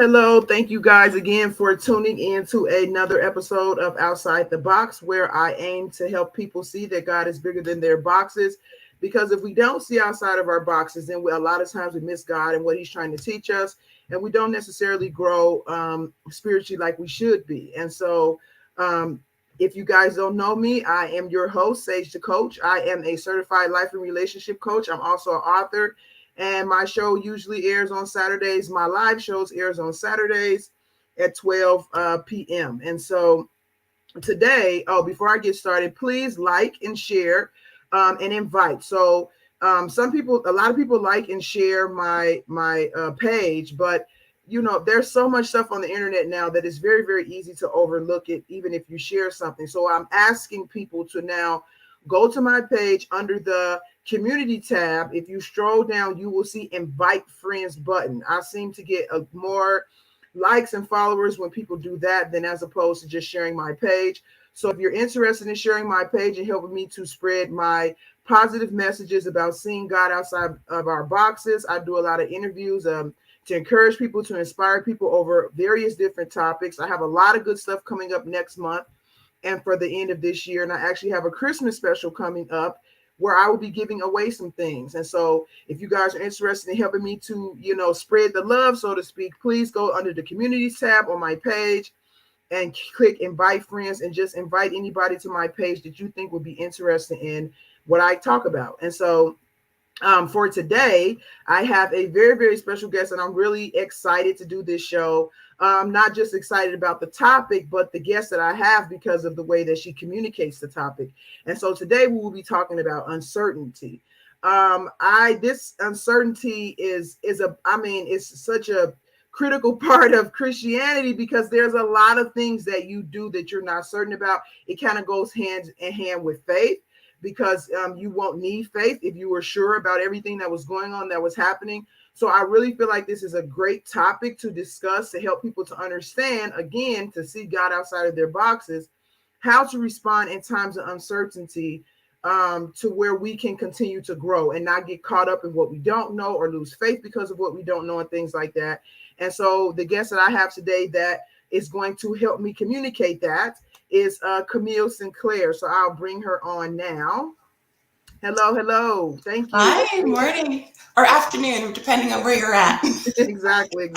Hello. Thank you guys again for tuning in to another episode of Outside the Box, where I aim to help people see that God is bigger than their boxes. Because if we don't see outside of our boxes, then a lot of times we miss God and what He's trying to teach us, and we don't necessarily grow spiritually like we should be. And so, if you guys don't know me, I am your host, Sage the Coach. I am a certified life and relationship coach. I'm also an author. And my show usually airs on Saturdays. My live shows airs on Saturdays at 12 p.m. And so today, before I get started, please like and share and invite. So a lot of people like and share my page, but there's so much stuff on the internet now that it's very, very easy to overlook it, even if you share something. So I'm asking people to now go to my page under the community tab. If you scroll down, you will see invite friends button. I seem to get more likes and followers when people do that than as opposed to just sharing my page. So if you're interested in sharing my page and helping me to spread my positive messages about seeing God outside of our boxes, I do a lot of interviews to encourage people, to inspire people over various different topics. I have a lot of good stuff coming up next month and for the end of this year. And I actually have a Christmas special coming up where I will be giving away some things. And so if you guys are interested in helping me to, spread the love, so to speak, please go under the communities tab on my page and click invite friends and just invite anybody to my page that you think would be interested in what I talk about. And so for today, I have a very, very special guest, and I'm really excited to do this show. I'm not just excited about the topic, but the guest that I have because of the way that she communicates the topic. And so today we will be talking about uncertainty. This uncertainty is it's such a critical part of Christianity because there's a lot of things that you do that you're not certain about. It kind of goes hand in hand with faith, because you won't need faith if you were sure about everything that was going on, that was happening. So I really feel like this is a great topic to discuss, to help people to understand, again, to see God outside of their boxes, how to respond in times of uncertainty, to where we can continue to grow and not get caught up in what we don't know or lose faith because of what we don't know and things like that. And so the guest that I have today that is going to help me communicate that is Cameal Sinclair. So I'll bring her on now. Hello. Thank you. Hi, morning or afternoon, depending on where you're at. Exactly.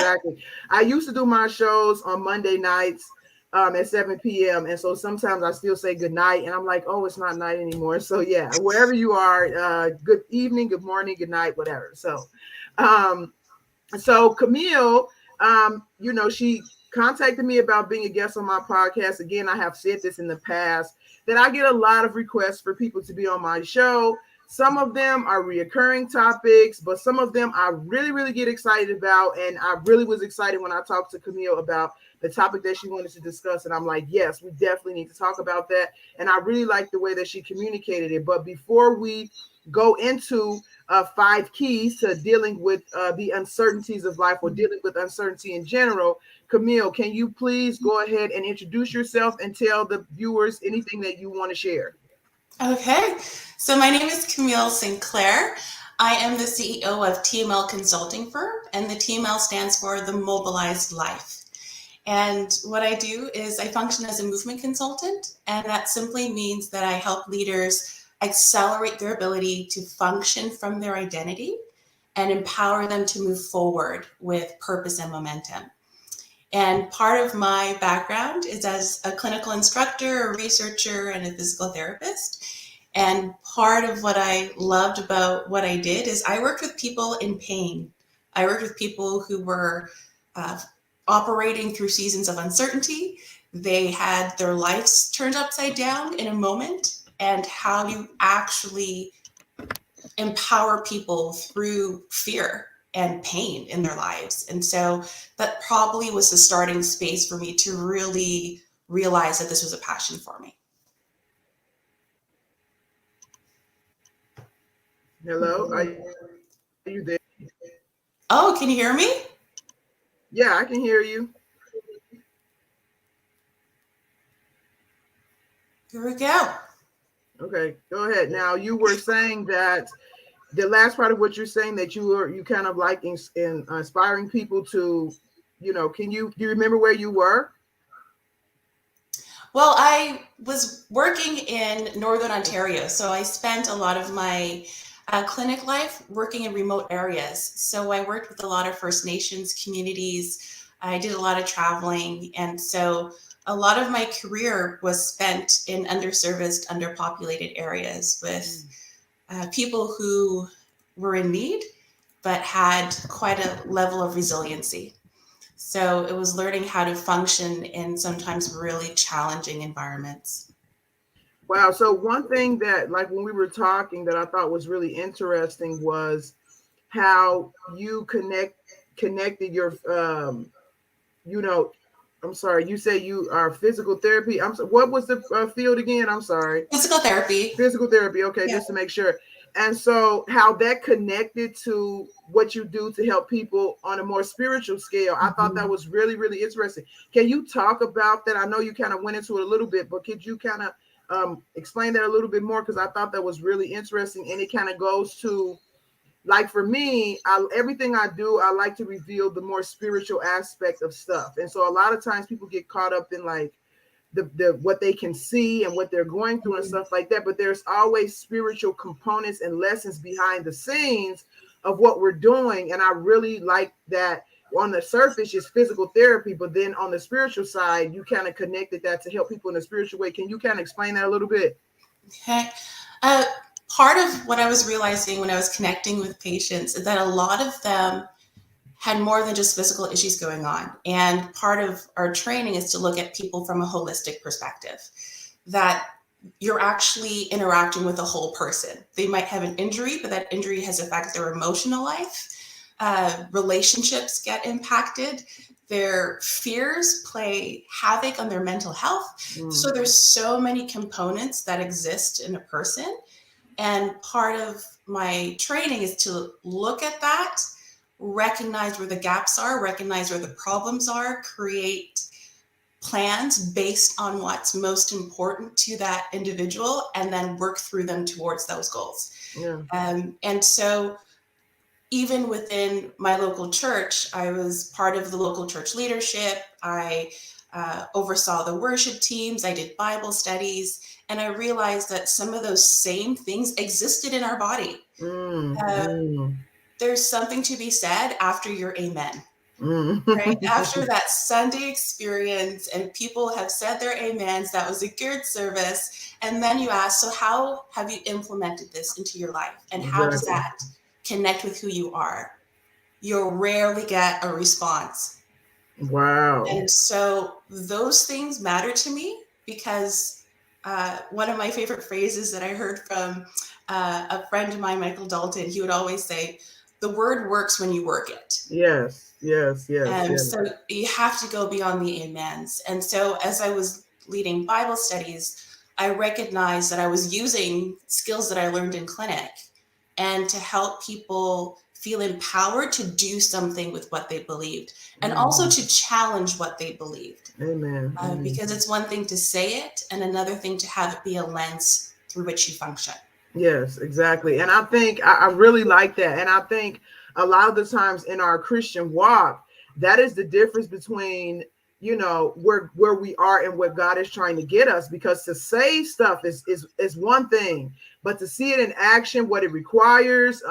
I used to do my shows on Monday nights at 7 p.m. And so sometimes I still say good night and I'm like, oh, it's not night anymore. So yeah, wherever you are, good evening, good morning, good night, whatever. So Cameal, she contacted me about being a guest on my podcast. Again, I have said this in the past that I get a lot of requests for people to be on my show. Some of them are reoccurring topics, but some of them I really, really get excited about. And I really was excited when I talked to Cameal about the topic that she wanted to discuss. And I'm like, yes, we definitely need to talk about that. And I really like the way that she communicated it. But before we go into 5 keys to dealing with the uncertainties of life or dealing with uncertainty in general, Cameal, can you please go ahead and introduce yourself and tell the viewers anything that you want to share? Okay, so my name is Cameal Sinclair. I am the CEO of TML Consulting Firm, and the TML stands for the Mobilized Life. And what I do is I function as a movement consultant, and that simply means that I help leaders accelerate their ability to function from their identity and empower them to move forward with purpose and momentum. And part of my background is as a clinical instructor, a researcher, and a physical therapist. And part of what I loved about what I did is I worked with people in pain. I worked with people who were operating through seasons of uncertainty. They had their lives turned upside down in a moment, and how you actually empower people through fear and pain in their lives. And so that probably was the starting space for me to really realize that this was a passion for me. Hello, are you there? Oh, can you hear me? Yeah, I can hear you. Here we go. Okay, go ahead. Now you were saying that the last part of what you're saying, that you kind of like in inspiring people to, can you remember where you were? Well, I was working in Northern Ontario, so I spent a lot of my clinic life working in remote areas. So I worked with a lot of First Nations communities. I did a lot of traveling, and so a lot of my career was spent in underserviced, underpopulated areas with people who were in need but had quite a level of resiliency. So it was learning how to function in sometimes really challenging environments. Wow. So one thing that, like, when we were talking, that I thought was really interesting was how you connected your you know I'm sorry, you say you are physical therapy. What was the field again? I'm sorry. Physical therapy. Physical therapy. Okay, Yeah. just to make sure. And so how that connected to what you do to help people on a more spiritual scale, I thought that was really, really interesting. Can you talk about that? I know you kind of went into it a little bit, but could you kind of explain that a little bit more? Because I thought that was really interesting, and it kind of goes to, like, for me, everything I do, I like to reveal the more spiritual aspect of stuff. And so a lot of times people get caught up in, like, the what they can see and what they're going through and stuff like that, but there's always spiritual components and lessons behind the scenes of what we're doing. And I really like that. On the surface, just physical therapy, but then on the spiritual side, you kind of connected that to help people in a spiritual way. Can you kind of explain that a little bit? Okay. Uh, Part of what I was realizing when I was connecting with patients is that a lot of them had more than just physical issues going on. And part of our training is to look at people from a holistic perspective, that you're actually interacting with a whole person. They might have an injury, but that injury has affected their emotional life. Relationships get impacted. Their fears play havoc on their mental health. So there's so many components that exist in a person. And part of my training is to look at that, recognize where the gaps are, recognize where the problems are, create plans based on what's most important to that individual, and then work through them towards those goals. Yeah. And so even within my local church, I was part of the local church leadership. I oversaw the worship teams. I did Bible studies. And I realized that some of those same things existed in our body. There's something to be said after your amen. Right? After that Sunday experience and people have said their amens, that was a good service. And then you ask, so how have you implemented this into your life? And how does that connect with who you are? You'll rarely get a response. Wow. And so those things matter to me because one of my favorite phrases that I heard from a friend of mine, Michael Dalton, he would always say, the word works when you work it. Yes. So you have to go beyond the amens. And so as I was leading Bible studies, I recognized that I was using skills that I learned in clinic and to help people feel empowered to do something with what they believed, and also to challenge what they believed. Amen. Because it's one thing to say it and another thing to have it be a lens through which you function. Yes, exactly. And I think I really like that. And I think a lot of the times in our Christian walk, that is the difference between, where we are and what God is trying to get us. Because to say stuff is one thing, but to see it in action, what it requires,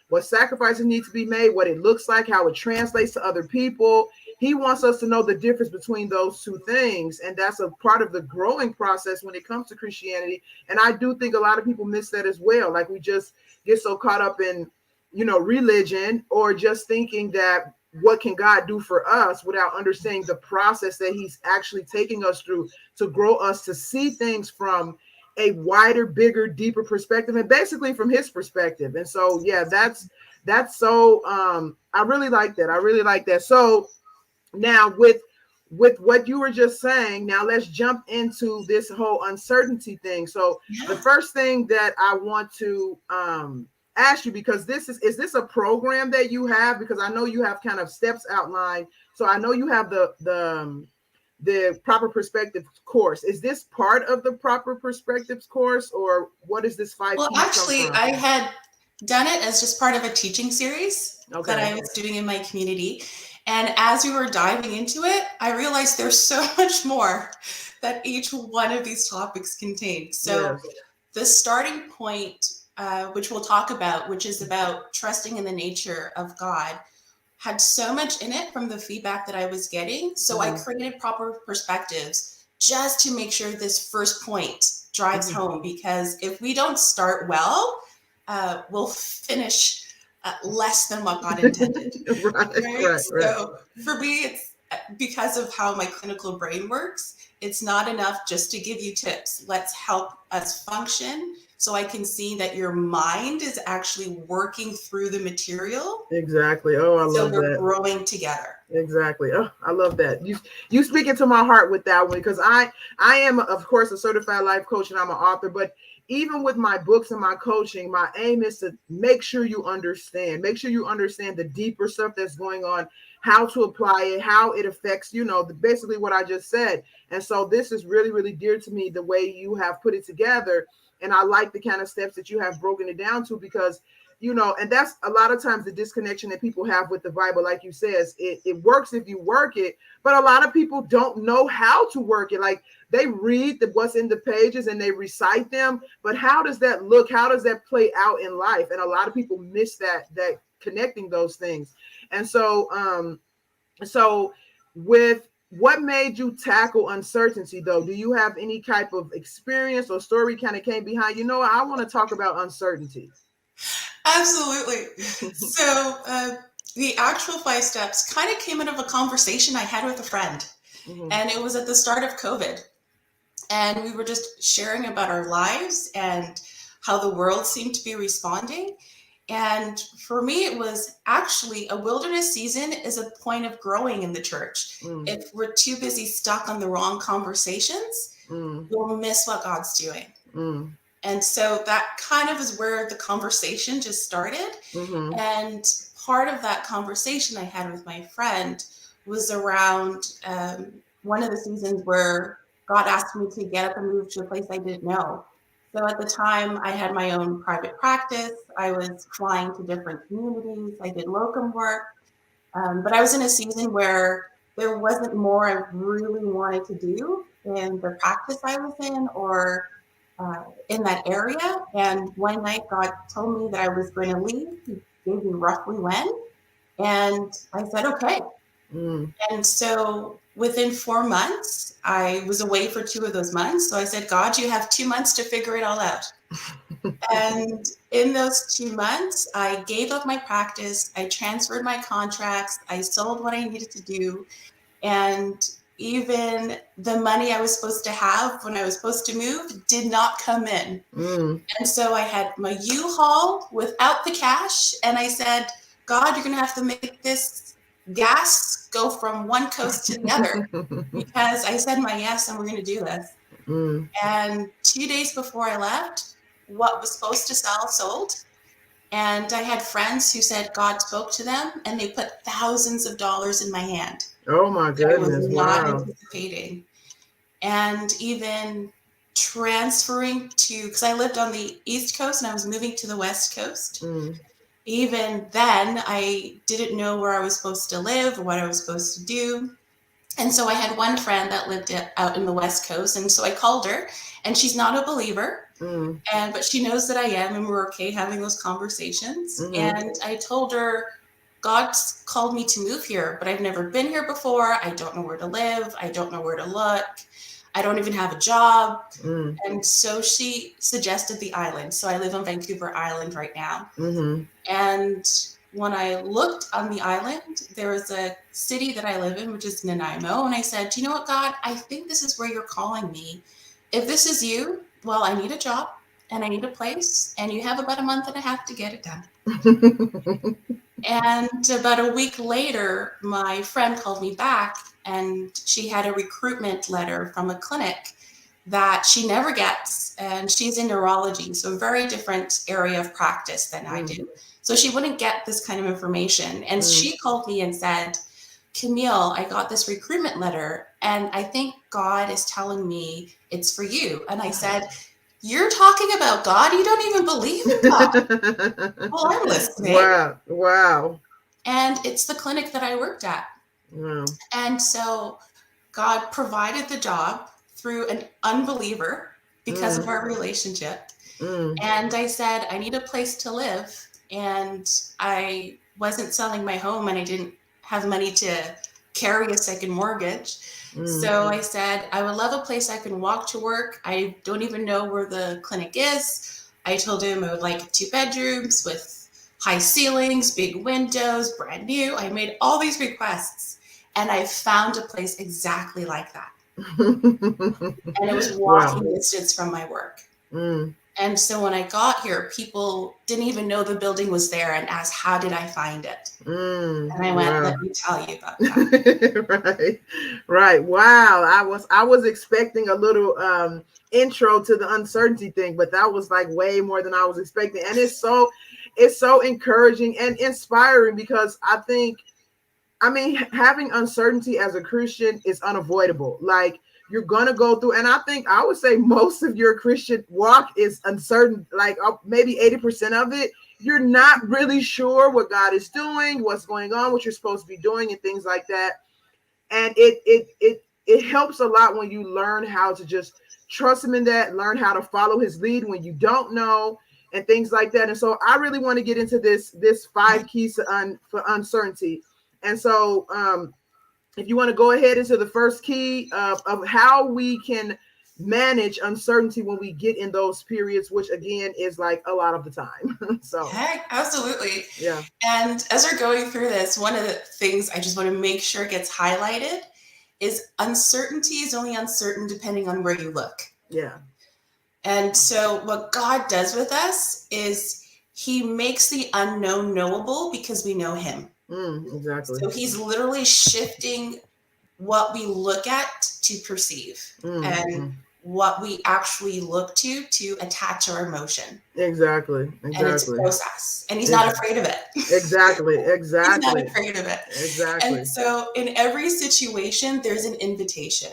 what sacrifices need to be made, what it looks like, how it translates to other people. He wants us to know the difference between those two things. And that's a part of the growing process when it comes to Christianity. And I do think a lot of people miss that as well. Like, we just get so caught up in, religion, or just thinking that what can God do for us without understanding the process that he's actually taking us through to grow us to see things from a wider, bigger, deeper perspective, and basically from his perspective. And so, yeah, that's That's so I really like that. I really like that. So now with what you were just saying, now let's jump into this whole uncertainty thing. So the Yeah. first thing that I want to ask you, because this is this a program that you have? Because I know you have kind of steps outlined. So I know you have the proper perspective course. Is this part of the proper perspectives course, or what is this five Well, P's come actually, from? I had done it as just part of a teaching series that Okay. I was doing in my community. And as we were diving into it, I realized there's so much more that each one of these topics contains. So Yes. the starting point, which we'll talk about, which is about trusting in the nature of God, had so much in it from the feedback that I was getting. So I created proper perspectives just to make sure this first point drives home. Because if we don't start well, we'll finish less than what God intended. Right, Right. right, right. So for me, it's because of how my clinical brain works. It's not enough just to give you tips. Let's help us function so I can see that your mind is actually working through the material. Exactly. Oh, I So love we're that. growing together. Exactly. Oh, I love that. You speak into my heart with that one, because I am of course a certified life coach and I'm an author, but even with my books and my coaching, my aim is to make sure you understand the deeper stuff that's going on, how to apply it, how it affects, basically what I just said. And so this is really, really dear to me, the way you have put it together. And I like the kind of steps that you have broken it down to, because and that's a lot of times the disconnection that people have with the Bible. Like you says, it works if you work it, but a lot of people don't know how to work it. Like they read what's in the pages and they recite them, but how does that look? How does that play out in life? And a lot of people miss that connecting those things. And so with what made you tackle uncertainty, though? Do you have any type of experience or story kind of came behind? I want to talk about uncertainty. Absolutely. So the actual 5 steps kind of came out of a conversation I had with a friend. And it was at the start of COVID. And we were just sharing about our lives and how the world seemed to be responding. And for me, it was actually a wilderness season is a point of growing in the church. If we're too busy stuck on the wrong conversations, we'll miss what God's doing. And so that kind of is where the conversation just started. And part of that conversation I had with my friend was around one of the seasons where God asked me to get up and move to a place I didn't know. So at the time, I had my own private practice. I was flying to different communities. I did locum work. But I was in a season where there wasn't more I really wanted to do in the practice I was in or in that area. And one night, God told me that I was going to leave. He gave me roughly when. And I said, okay. And so within 4 months, I was away for 2 of those months. So I said, God, you have 2 months to figure it all out. And in those 2 months, I gave up my practice. I transferred my contracts. I sold what I needed to do. And even the money I was supposed to have when I was supposed to move did not come in. And so I had my U-Haul without the cash. And I said, God, you're going to have to make this gas go from one coast to the other, because I said my yes and we're going to do this. And 2 days before I left, what was supposed to sell sold. And I had friends who said God spoke to them and they put thousands of dollars in my hand. Oh my I was goodness! not Wow. anticipating. And even transferring to, because I lived on the East Coast and I was moving to the West Coast. Even then, I didn't know where I was supposed to live or what I was supposed to do. And so I had one friend that lived out in the West Coast. And so I called her, and she's not a believer, but she knows that I am, and we're okay having those conversations. And I told her, God's called me to move here, but I've never been here before. I don't know where to live. I don't know where to look. I don't even have a job. And so she suggested the island. So I live on Vancouver Island right now. And when I looked on the island, there was a city that I live in, which is Nanaimo. And I said, do you know what, God? I think this is where you're calling me. If this is you, well, I need a job. and I need a place, and you have about a month and a half to get it done. And about a week later, my friend called me back, and she had a recruitment letter from a clinic that she never gets. And she's in neurology, so a very different area of practice than I do. So she wouldn't get this kind of information. And she called me and said, Cameal, I got this recruitment letter, and I think God is telling me it's for you. And I said, you're talking about God? You don't even believe in God. Well, I'm listening. Wow. Wow. And it's the clinic that I worked at. Wow. And so God provided the job through an unbeliever because of our relationship. And I said, I need a place to live. And I wasn't selling my home, and I didn't have money to carry a second mortgage. So I said, I would love a place I can walk to work. I don't even know where the clinic is. I told him I would like 2 bedrooms with high ceilings, big windows, brand new. I made all these requests, and I found a place exactly like that. And it was walking distance from my work. And so when I got here, people didn't even know the building was there and asked, how did I find it? And I went, let me tell you about that. Right. Wow. I was expecting a little intro to the uncertainty thing, but that was like way more than I was expecting. And it's so encouraging and inspiring, because I mean, having uncertainty as a Christian is unavoidable. Like, you're going to go through, and I would say most of your Christian walk is uncertain, like maybe 80% of it. You're not really sure what God is doing, what's going on, what you're supposed to be doing, and things like that. And it helps a lot when you learn how to just trust him in that, learn how to follow his lead when you don't know, and things like that. And so I really want to get into this 5 keys for uncertainty. And so if you want to go ahead into the first key of how we can manage uncertainty when we get in those periods, which again is like a lot of the time. So Absolutely. Yeah. And as we're going through this, one of the things I just want to make sure gets highlighted is uncertainty is only uncertain depending on where you look. Yeah. And so what God does with us is he makes the unknown knowable because we know him. Exactly. So he's literally shifting what we look at to perceive and what we actually look to attach our emotion. Exactly. And it's a process. And he's not afraid of it. Exactly. He's not afraid of it. Exactly. And so in every situation, there's an invitation.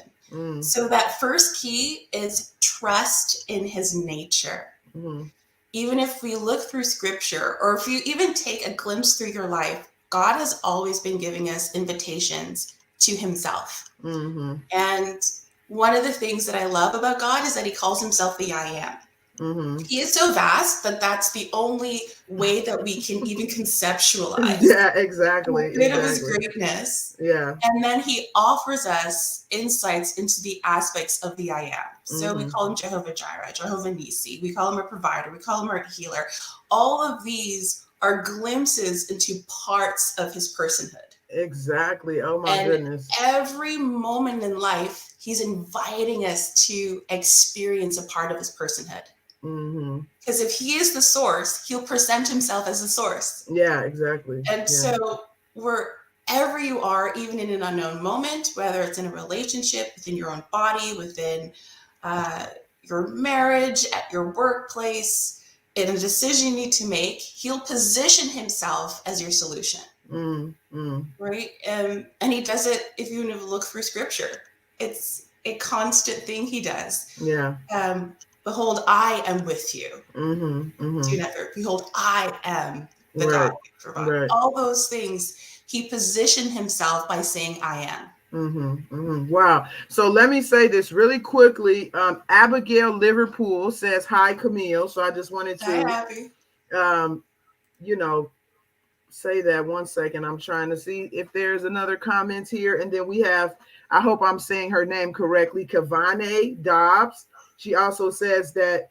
So that first key is trust in his nature. Even if we look through scripture, or if you even take a glimpse through your life, God has always been giving us invitations to himself. And one of the things that I love about God is that he calls himself the I am. He is so vast that that's the only way that we can even conceptualize. Yeah, exactly. Bit of his greatness. Yeah. And then he offers us insights into the aspects of the I am. So we call him Jehovah Jireh, Jehovah Nisi. We call him a provider. We call him a healer. All of these are glimpses into parts of his personhood. Exactly. Oh my goodness. Every moment in life, he's inviting us to experience a part of his personhood. Because if he is the source, he'll present himself as the source. Yeah, exactly. And so wherever you are, even in an unknown moment, whether it's in a relationship, within your own body, within your marriage, at your workplace, in a decision you need to make, he'll position himself as your solution. Right? And he does it if you look through scripture. It's a constant thing he does. Yeah. Behold, I am with you. Do not fear. Behold, I am the God who provides. Right. All those things, he positioned himself by saying, I am. Wow. So let me say this really quickly. Abigail Liverpool says, hi, Cameal. So I just wanted to, say that 1 second. I'm trying to see if there's another comment here. And then we have, I hope I'm saying her name correctly, Kavane Dobbs. She also says that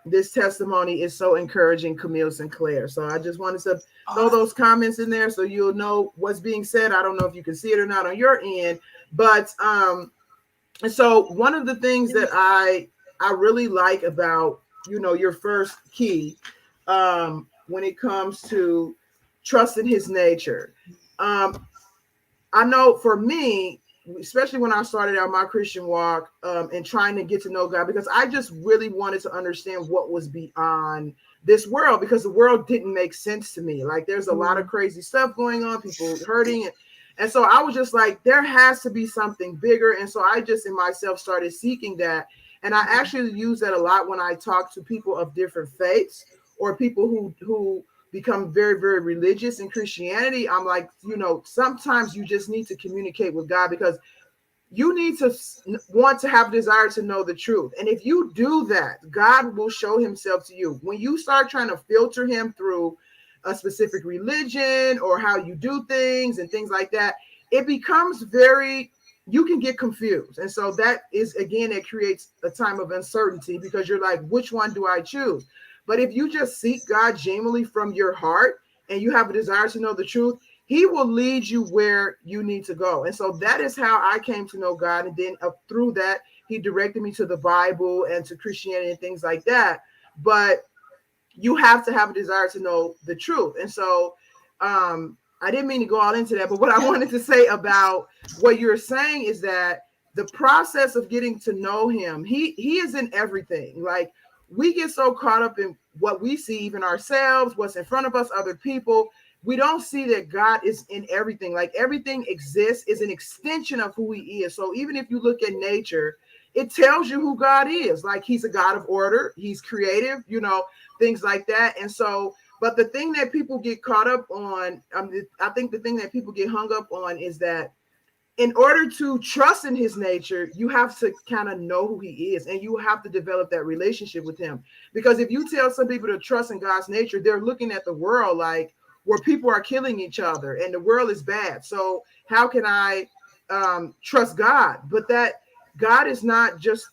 this testimony is so encouraging, Cameal Sinclair. So I just wanted to throw those comments in there so you'll know what's being said. I don't know if you can see it or not on your end, but so one of the things that I really like about your first key when it comes to trusting his nature. Um, I know for me, especially when I started out my Christian walk and trying to get to know God, because I just really wanted to understand what was beyond this world, because the world didn't make sense to me. Like there's a lot of crazy stuff going on, people hurting. And so I was just like, there has to be something bigger. And so I just in myself started seeking that. And I actually use that a lot when I talk to people of different faiths or people who become very, very religious in Christianity. I'm like, sometimes you just need to communicate with God, because you need to want to have desire to know the truth. And if you do that, God will show himself to you. When you start trying to filter him through a specific religion or how you do things and things like that, it becomes you can get confused. And so that is, again, it creates a time of uncertainty, because you're like, which one do I choose? But if you just seek God genuinely from your heart and you have a desire to know the truth, he will lead you where you need to go. And so that is how I came to know God. And then through that, he directed me to the Bible and to Christianity and things like that. But you have to have a desire to know the truth. And so I didn't mean to go all into that, but what I wanted to say about what you're saying is that the process of getting to know him, he is in everything. Like we get so caught up in what we see, even ourselves, what's in front of us, other people. We don't see that God is in everything. Like everything exists, is an extension of who he is. So even if you look at nature, it tells you who God is. Like he's a God of order, he's creative, things like that. And so, but the thing that people get caught up on, I think the thing that people get hung up on is that in order to trust in his nature, you have to kind of know who he is, and you have to develop that relationship with him. Because if you tell some people to trust in God's nature, they're looking at the world like where people are killing each other and the world is bad. So how can I trust God? But that God is not just,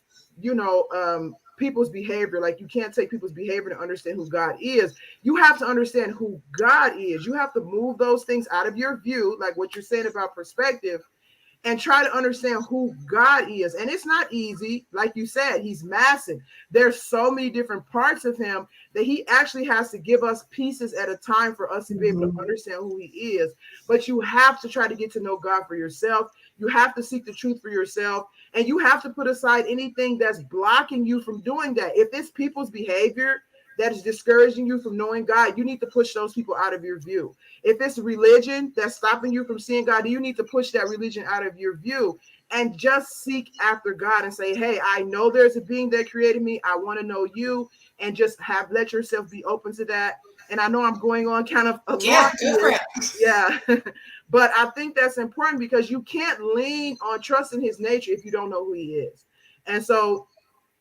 people's behavior. Like you can't take people's behavior to understand who God is. You have to understand who God is. You have to move those things out of your view, like what you're saying about perspective, and try to understand who God is. And it's not easy. Like you said, he's massive. There's so many different parts of him that he actually has to give us pieces at a time for us to be able to understand who he is. But you have to try to get to know God for yourself. You have to seek the truth for yourself. And you have to put aside anything that's blocking you from doing that. If it's people's behavior that is discouraging you from knowing God, you need to push those people out of your view. If it's religion that's stopping you from seeing God, you need to push that religion out of your view and just seek after God and say, hey, I know there's a being that created me. I want to know you, and just let yourself be open to that. And I know I'm going on kind of a lot here. Yeah. But I think that's important, because you can't lean on trusting his nature if you don't know who he is. And so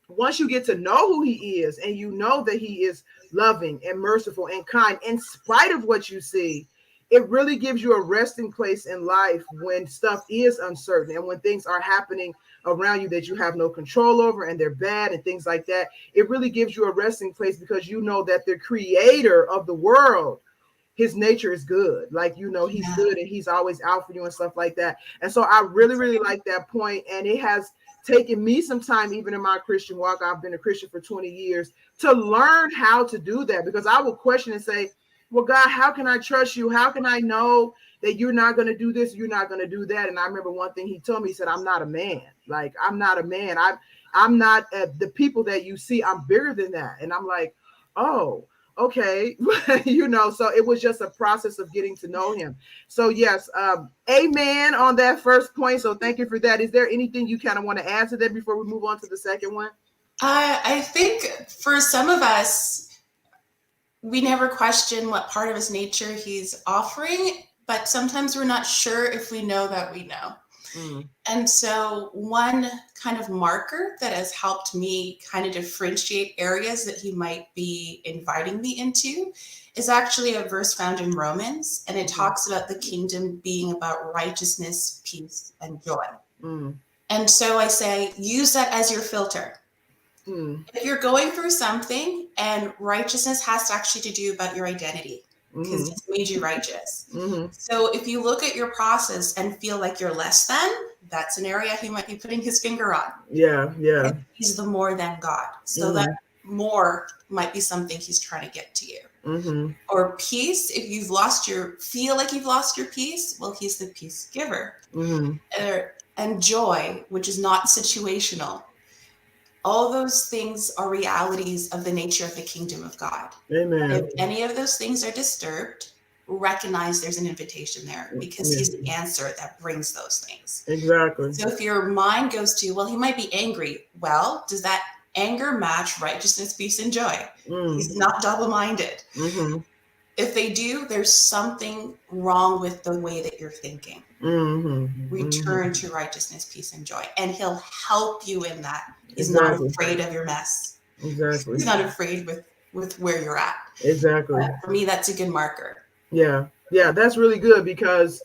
once you get to know who he is, and you know that he is loving and merciful and kind in spite of what you see, it really gives you a resting place in life when stuff is uncertain and when things are happening around you that you have no control over and they're bad and things like that. It really gives you a resting place, because you know that the creator of the world, his nature is good. Like, he's good and he's always out for you and stuff like that. And so I really, really like that point. And it has taken me some time, even in my Christian walk. I've been a Christian for 20 years to learn how to do that, because I will question and say, well, God, how can I trust you? How can I know that you're not going to do this? You're not going to do that. And I remember one thing he told me, he said, I'm not a man. Like, I'm not a man. I'm not the people that you see. I'm bigger than that. And I'm like, oh, okay. So it was just a process of getting to know him. So yes, amen on that first point. So thank you for that. Is there anything you kind of want to add to that before we move on to the second one? I think for some of us, we never question what part of his nature he's offering, but sometimes we're not sure if we know that we know. And so one kind of marker that has helped me kind of differentiate areas that he might be inviting me into is actually a verse found in Romans, and it talks about the kingdom being about righteousness, peace, and joy. And so I say, use that as your filter. If you're going through something, and righteousness has to actually to do about your identity, because it's made you righteous. So if you look at your process and feel like you're less than, that's an area he might be putting his finger on. Yeah. And he's the more than God. So that more might be something he's trying to get to you. Mm-hmm. Or peace, if feel like you've lost your peace, well, he's the peace giver. Mm-hmm. And joy, which is not situational. All those things are realities of the nature of the kingdom of God. Amen. And if any of those things are disturbed, recognize there's an invitation there, because he's the answer that brings those things. Exactly. So if your mind goes to, well, he might be angry. Well, does that anger match righteousness, peace, and joy? He's not double-minded. Mm-hmm. If they do, there's something wrong with the way that you're thinking. Mm-hmm. Return to righteousness, peace, and joy. And he'll help you in that. He's Exactly. not afraid of your mess. Exactly. He's not afraid with where you're at. Exactly. For me, that's a good marker. Yeah. Yeah, that's really good, because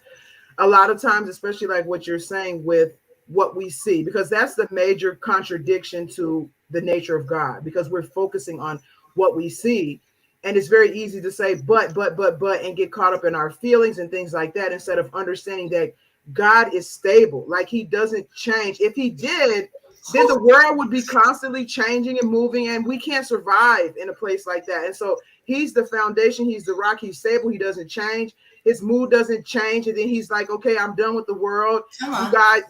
a lot of times, especially like what you're saying with what we see, because that's the major contradiction to the nature of God, because we're focusing on what we see. And it's very easy to say, but, and get caught up in our feelings and things like that, instead of understanding that God is stable. Like, he doesn't change. If he did, then the world would be constantly changing and moving, and we can't survive in a place like that. And so he's the foundation. He's the rock. He's stable. He doesn't change. His mood doesn't change. And then he's like, okay, I'm done with the world. You guys,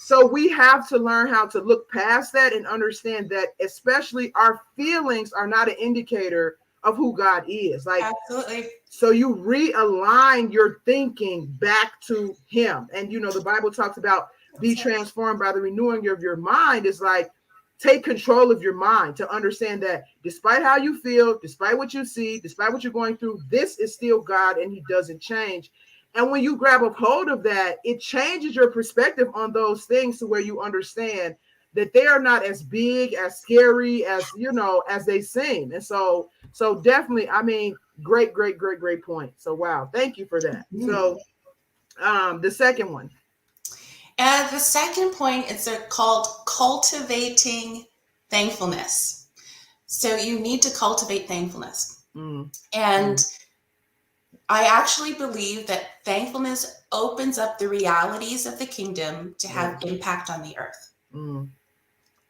so we have to learn how to look past that and understand that, especially, our feelings are not an indicator of who God is. Like, absolutely. So you realign your thinking back to him. And, the Bible talks about be transformed by the renewing of your mind. Is like, take control of your mind to understand that despite how you feel, despite what you see, despite what you're going through, this is still God and he doesn't change. And when you grab a hold of that, it changes your perspective on those things to where you understand that they are not as big, as scary as, as they seem. And so definitely, I mean, great point. So, wow. Thank you for that. So, the second one. And the second point is called cultivating thankfulness. So you need to cultivate thankfulness. And I actually believe that thankfulness opens up the realities of the kingdom to have impact on the earth.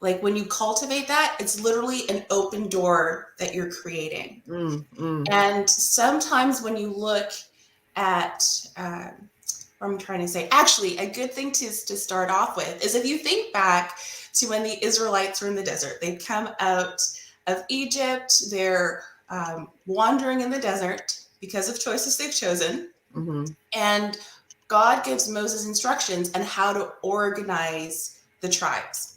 Like, when you cultivate that, it's literally an open door that you're creating. And sometimes when you look at, I'm trying to say, actually, a good thing to start off with is, if you think back to when the Israelites were in the desert, they come out of Egypt, they're wandering in the desert because of choices they've chosen. And God gives Moses instructions on how to organize the tribes.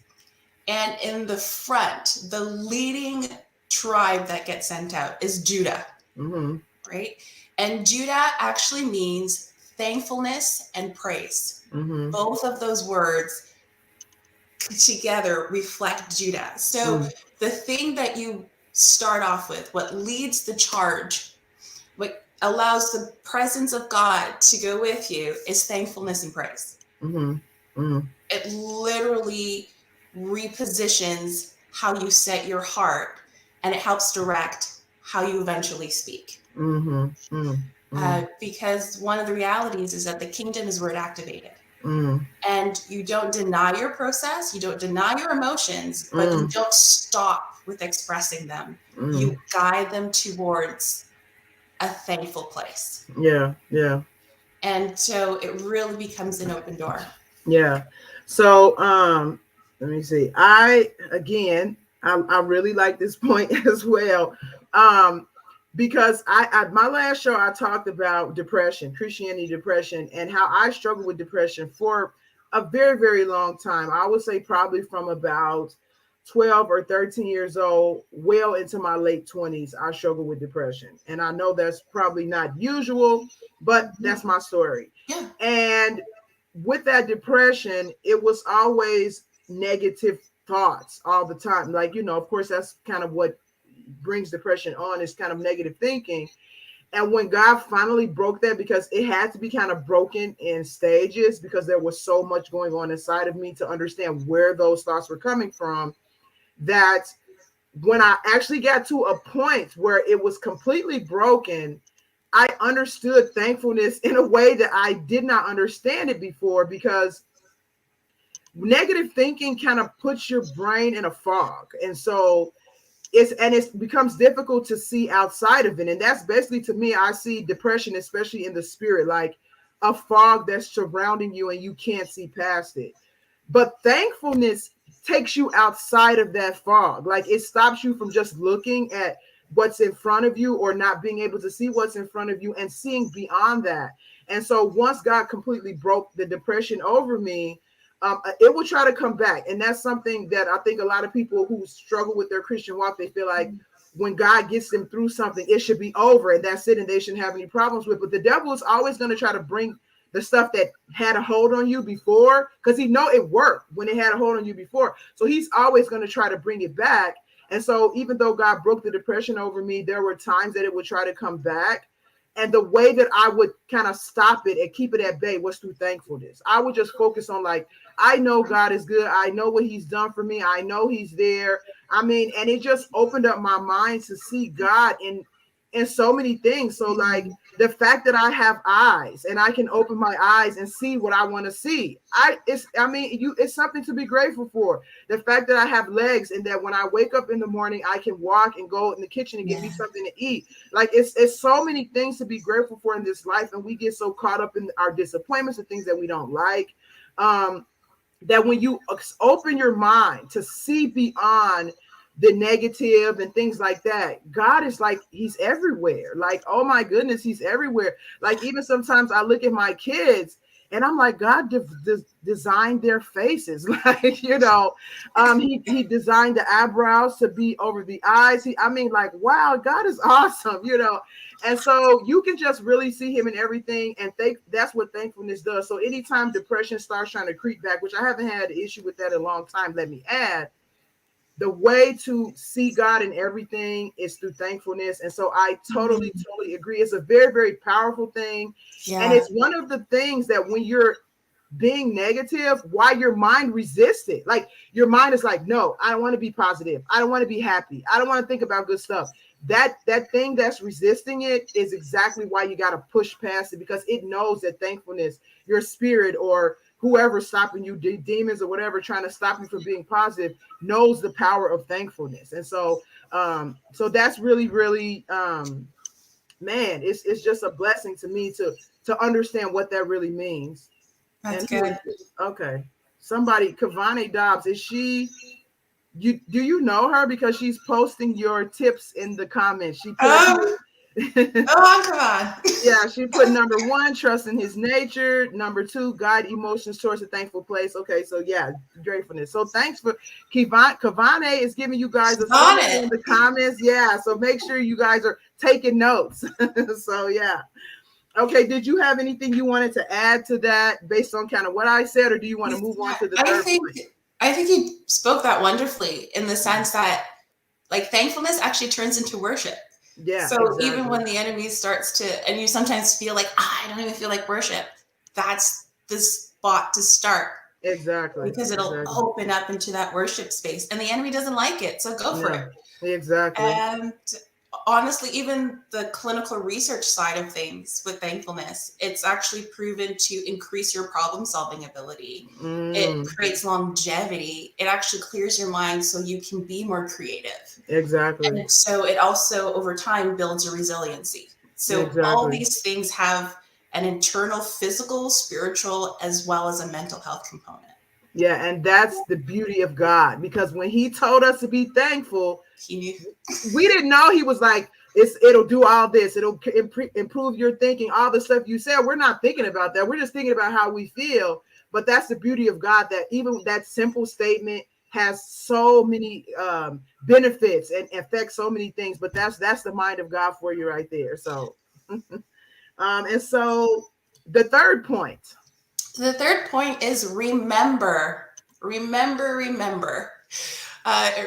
And in the front, the leading tribe that gets sent out is Judah, right? And Judah actually means thankfulness and praise. Both of those words together reflect Judah. So the thing that you start off with, what leads the charge, what allows the presence of God to go with you, is thankfulness and praise. It literally repositions how you set your heart, and it helps direct how you eventually speak. Because one of the realities is that the kingdom is where it activated. And you don't deny your process, you don't deny your emotions, but you don't stop with expressing them. You guide them towards a thankful place. Yeah. And so it really becomes an open door. Yeah. So let me see. I really like this point as well. Because I my last show, I talked about depression, Christianity depression, and how I struggled with depression for a very, very long time. I would say probably from about 12 or 13 years old, well into my late 20s, I struggled with depression. And I know that's probably not usual, but that's my story. Yeah. And with that depression, it was always negative thoughts all the time. Like, of course, that's kind of what brings depression on, is kind of negative thinking. And when God finally broke that, because it had to be kind of broken in stages, because there was so much going on inside of me to understand where those thoughts were coming from, that when I actually got to a point where it was completely broken, I understood thankfulness in a way that I did not understand it before, because negative thinking kind of puts your brain in a fog. And so it becomes difficult to see outside of it. And that's basically, to me, I see depression, especially in the spirit, like a fog that's surrounding you and you can't see past it. But thankfulness takes you outside of that fog. Like it stops you from just looking at what's in front of you or not being able to see what's in front of you and seeing beyond that. And so once God completely broke the depression over me, it will try to come back. And that's something that I think a lot of people who struggle with their Christian walk, they feel like when God gets them through something, it should be over and that's it. And they shouldn't have any problems with. But the devil is always going to try to bring the stuff that had a hold on you before, because he know it worked when it had a hold on you before. So he's always going to try to bring it back. And so even though God broke the depression over me, there were times that it would try to come back. And the way that I would kind of stop it and keep it at bay was through thankfulness. I would just focus on like, I know God is good. I know what he's done for me. I know he's there. I mean, and it just opened up my mind to see God in so many things. So like the fact that I have eyes and I can open my eyes and see what I want to see. It's something to be grateful for. The fact that I have legs and that when I wake up in the morning, I can walk and go in the kitchen and get me something to eat. Like it's so many things to be grateful for in this life. And we get so caught up in our disappointments and things that we don't like. That when you open your mind to see beyond the negative and things like that, God is like, he's everywhere. Like, oh my goodness, he's everywhere. Like even sometimes I look at my kids and I'm like, God designed their faces. Like, he designed the eyebrows to be over the eyes. Like, wow, God is awesome, And so you can just really see him in everything. And that's what thankfulness does. So anytime depression starts trying to creep back, which I haven't had an issue with that in a long time, let me add, the way to see God in everything is through thankfulness. And so I totally agree. It's a very, very powerful thing. Yeah. And it's one of the things that when you're being negative, why your mind resists it. Like your mind is like, no, I don't want to be positive. I don't want to be happy. I don't want to think about good stuff. That thing that's resisting it is exactly why you got to push past it, because it knows that thankfulness, your spirit or whoever's stopping you, demons or whatever, trying to stop you from being positive, knows the power of thankfulness. And so, so that's really, really, man, it's just a blessing to me to understand what that really means. That's good. Okay. Somebody, Kavani Dobbs, is she, do you know her? Because she's posting your tips in the comments. She put come on. Yeah, she put number 1, trust in his nature. Number 2, guide emotions towards a thankful place. Okay, so yeah, gratefulness. So thanks for Kavane is giving you guys a comment in the comments. Yeah, so make sure you guys are taking notes. So yeah. Okay, did you have anything you wanted to add to that based on kind of what I said, or do you want to move on to the third point? I think you spoke that wonderfully in the sense that like thankfulness actually turns into worship. Yeah. So exactly. Even when the enemy starts to, and you sometimes feel like, I don't even feel like worship, that's the spot to start. Exactly. Because it'll open up into that worship space, and the enemy doesn't like it. So go for it. Exactly. And honestly, even the clinical research side of things with thankfulness, it's actually proven to increase your problem solving ability. It creates longevity. It actually clears your mind so you can be more creative. Exactly. And so it also over time builds your resiliency. So all these things have an internal physical, spiritual, as well as a mental health component. Yeah, and that's the beauty of God, because when he told us to be thankful, he knew. We didn't know he was like, it'll do all this, it'll improve your thinking, all the stuff you said. We're not thinking about that. We're just thinking about how we feel. But that's the beauty of God, that even that simple statement has so many benefits and affects so many things. But that's the mind of God for you right there. So, and so the third point. The third point is remember. It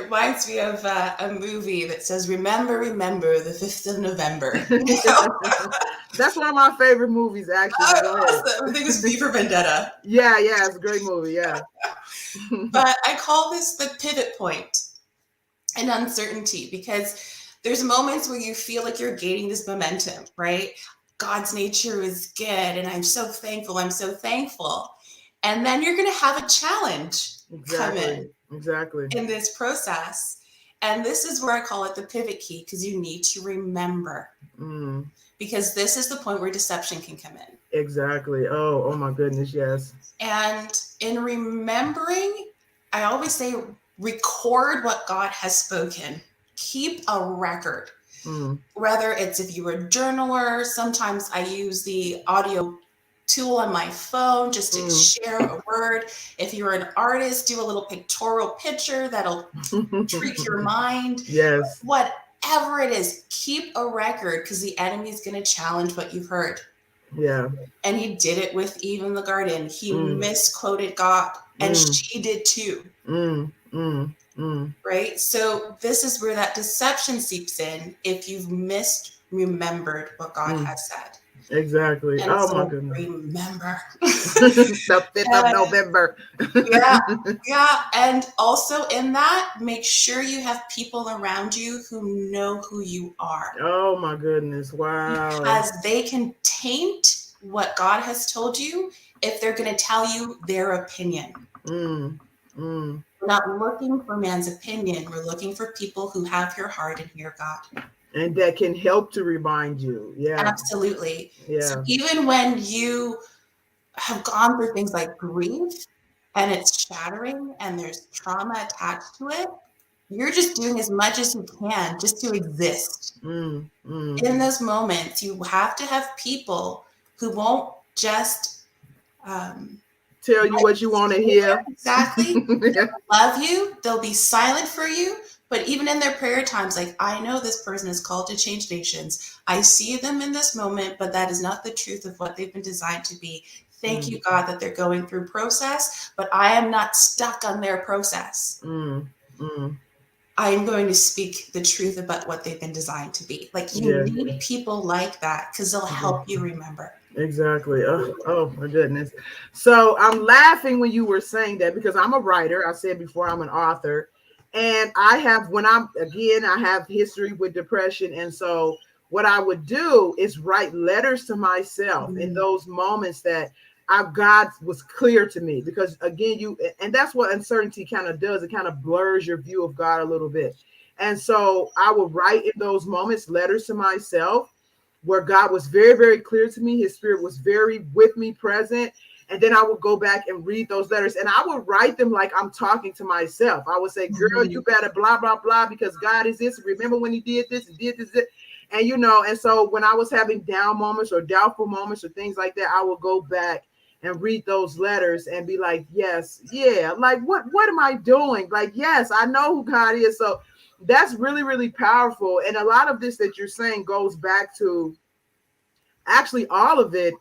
reminds me of a movie that says, remember, the 5th of November. That's one of my favorite movies, actually. I think it's V for Vendetta. Yeah, it's a great movie, yeah. But I call this the pivot point in uncertainty, because there's moments where you feel like you're gaining this momentum, right? God's nature is good, and I'm so thankful. And then you're going to have a challenge come in. Exactly. In this process. And this is where I call it the pivot key, because you need to remember. Because this is the point where deception can come in. Exactly. Oh my goodness, yes. And in remembering, I always say record what God has spoken. Keep a record. Whether it's if you're a journaler, sometimes I use the audio tool on my phone just to share a word. If you're an artist, do a little pictorial picture that'll trick your mind. Yes. Whatever it is, keep a record, because the enemy is going to challenge what you've heard. Yeah. And he did it with Eve in the garden. He misquoted God, and she did too. Right? So this is where that deception seeps in if you've misremembered what God has said. Exactly. And oh so my goodness. remember. The 5th of November. Yeah. And also in that, make sure you have people around you who know who you are. Oh my goodness. Wow. Because they can taint what God has told you if they're going to tell you their opinion. We're not looking for man's opinion. We're looking for people who have your heart and hear God. And that can help to remind you. Yeah. Absolutely. Yeah. So even when you have gone through things like grief and it's shattering and there's trauma attached to it, you're just doing as much as you can just to exist. In those moments, you have to have people who won't just tell you what you want to hear. Exactly. They'll love you. They'll be silent for you. But even in their prayer times, like, I know this person is called to change nations. I see them in this moment, but that is not the truth of what they've been designed to be. Thank you, God, that they're going through process, but I am not stuck on their process. I am going to speak the truth about what they've been designed to be. Like, you need people like that, because they'll help you remember. Exactly. Oh my goodness. So I'm laughing when you were saying that, because I'm a writer. I said before, I'm an author. And I have history with depression. And so what I would do is write letters to myself in those moments that God was clear to me, because again, and that's what uncertainty kind of does. It kind of blurs your view of God a little bit. And so I would write in those moments letters to myself where God was very, very clear to me. His spirit was very with me, present. And then I would go back and read those letters, and I would write them like I'm talking to myself. I would say, girl, you better blah, blah, blah, because God is this. Remember when he did this and did this. And, and so when I was having down moments or doubtful moments or things like that, I would go back and read those letters and be like, yes, yeah, like what am I doing? Like, yes, I know who God is. So that's really, really powerful. And a lot of this that you're saying goes back to, actually all of it